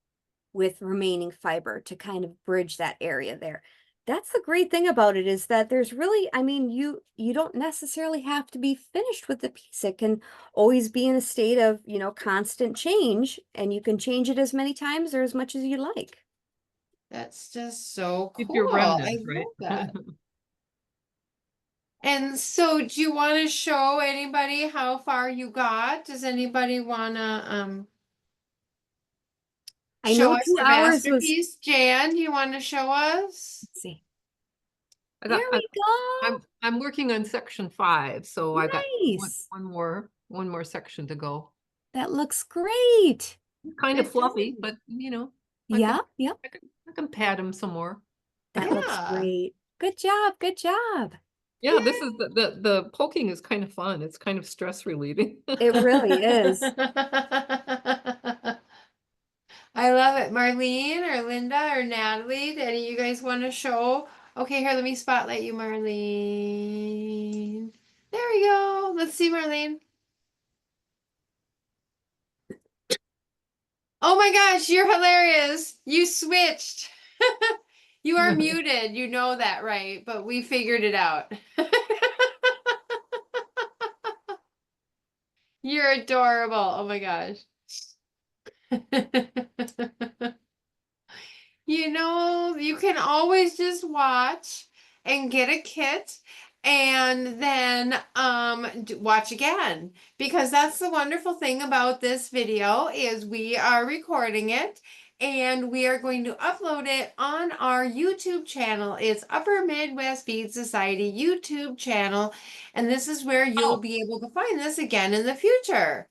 with remaining fiber to kind of bridge that area there. That's the great thing about it is that there's really, I mean, you don't necessarily have to be finished with the piece. It can always be in a state of, constant change, and you can change it as many times or as much as you like.
That's just so
Keep
cool.
your remnants,
I
right?
love that. And so do you want to show anybody how far you got? Does anybody want to
I
show
know
us
2
your
hours was,
masterpiece? Jan, do you want to show us?
let's see.
I
There
got,
we go.
I'm working on section 5, so I got
Nice.
one more section to go.
That looks great.
Kind of
Good
fluffy,
job.
but
Yeah, yeah,
I can pat him some more.
that looks
Yeah.
great. Good job, good job.
Yeah, this is the poking is kind of fun. It's kind of stress relieving.
It really is.
I love it. Marlene or Linda or Natalie, do any of you guys want to show? Okay, here, let me spotlight you, Marlene. There we go. Let's see, Marlene. Oh my gosh, you're hilarious. You switched. You are muted. You know that, right? But we figured it out. You're adorable. Oh my gosh. You can always just watch and get a kit and then watch again, because that's the wonderful thing about this video is we are recording it and we are going to upload it on our YouTube channel. It's Upper Midwest Bead Society YouTube channel, and this is where you'll be able to find this again in the future.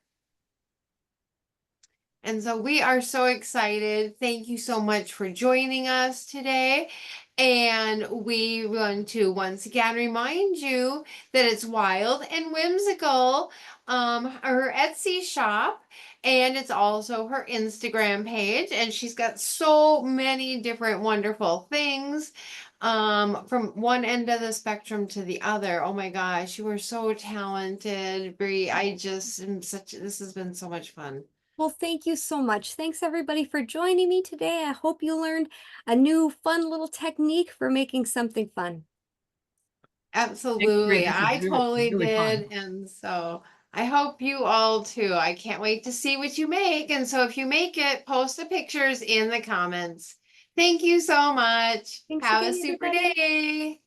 And so we are so excited. Thank you so much for joining us today. And we want to once again remind you that it's Wild and Whimsical, her Etsy shop, and it's also her Instagram page. And she's got so many different wonderful things, from one end of the spectrum to the other. Oh my gosh, you are so talented, Bree. This has been so much fun.
Well, thank you so much. Thanks everybody for joining me today. I hope you learned a new fun little technique for making something fun.
Great.
Absolutely.
This is
I totally
really fun.
did. And so I hope you all too. I can't wait to see what you make. And so if you make it, post the pictures in the comments. Thank you so much.
Thanks
Have a
again,
super
everybody.
day.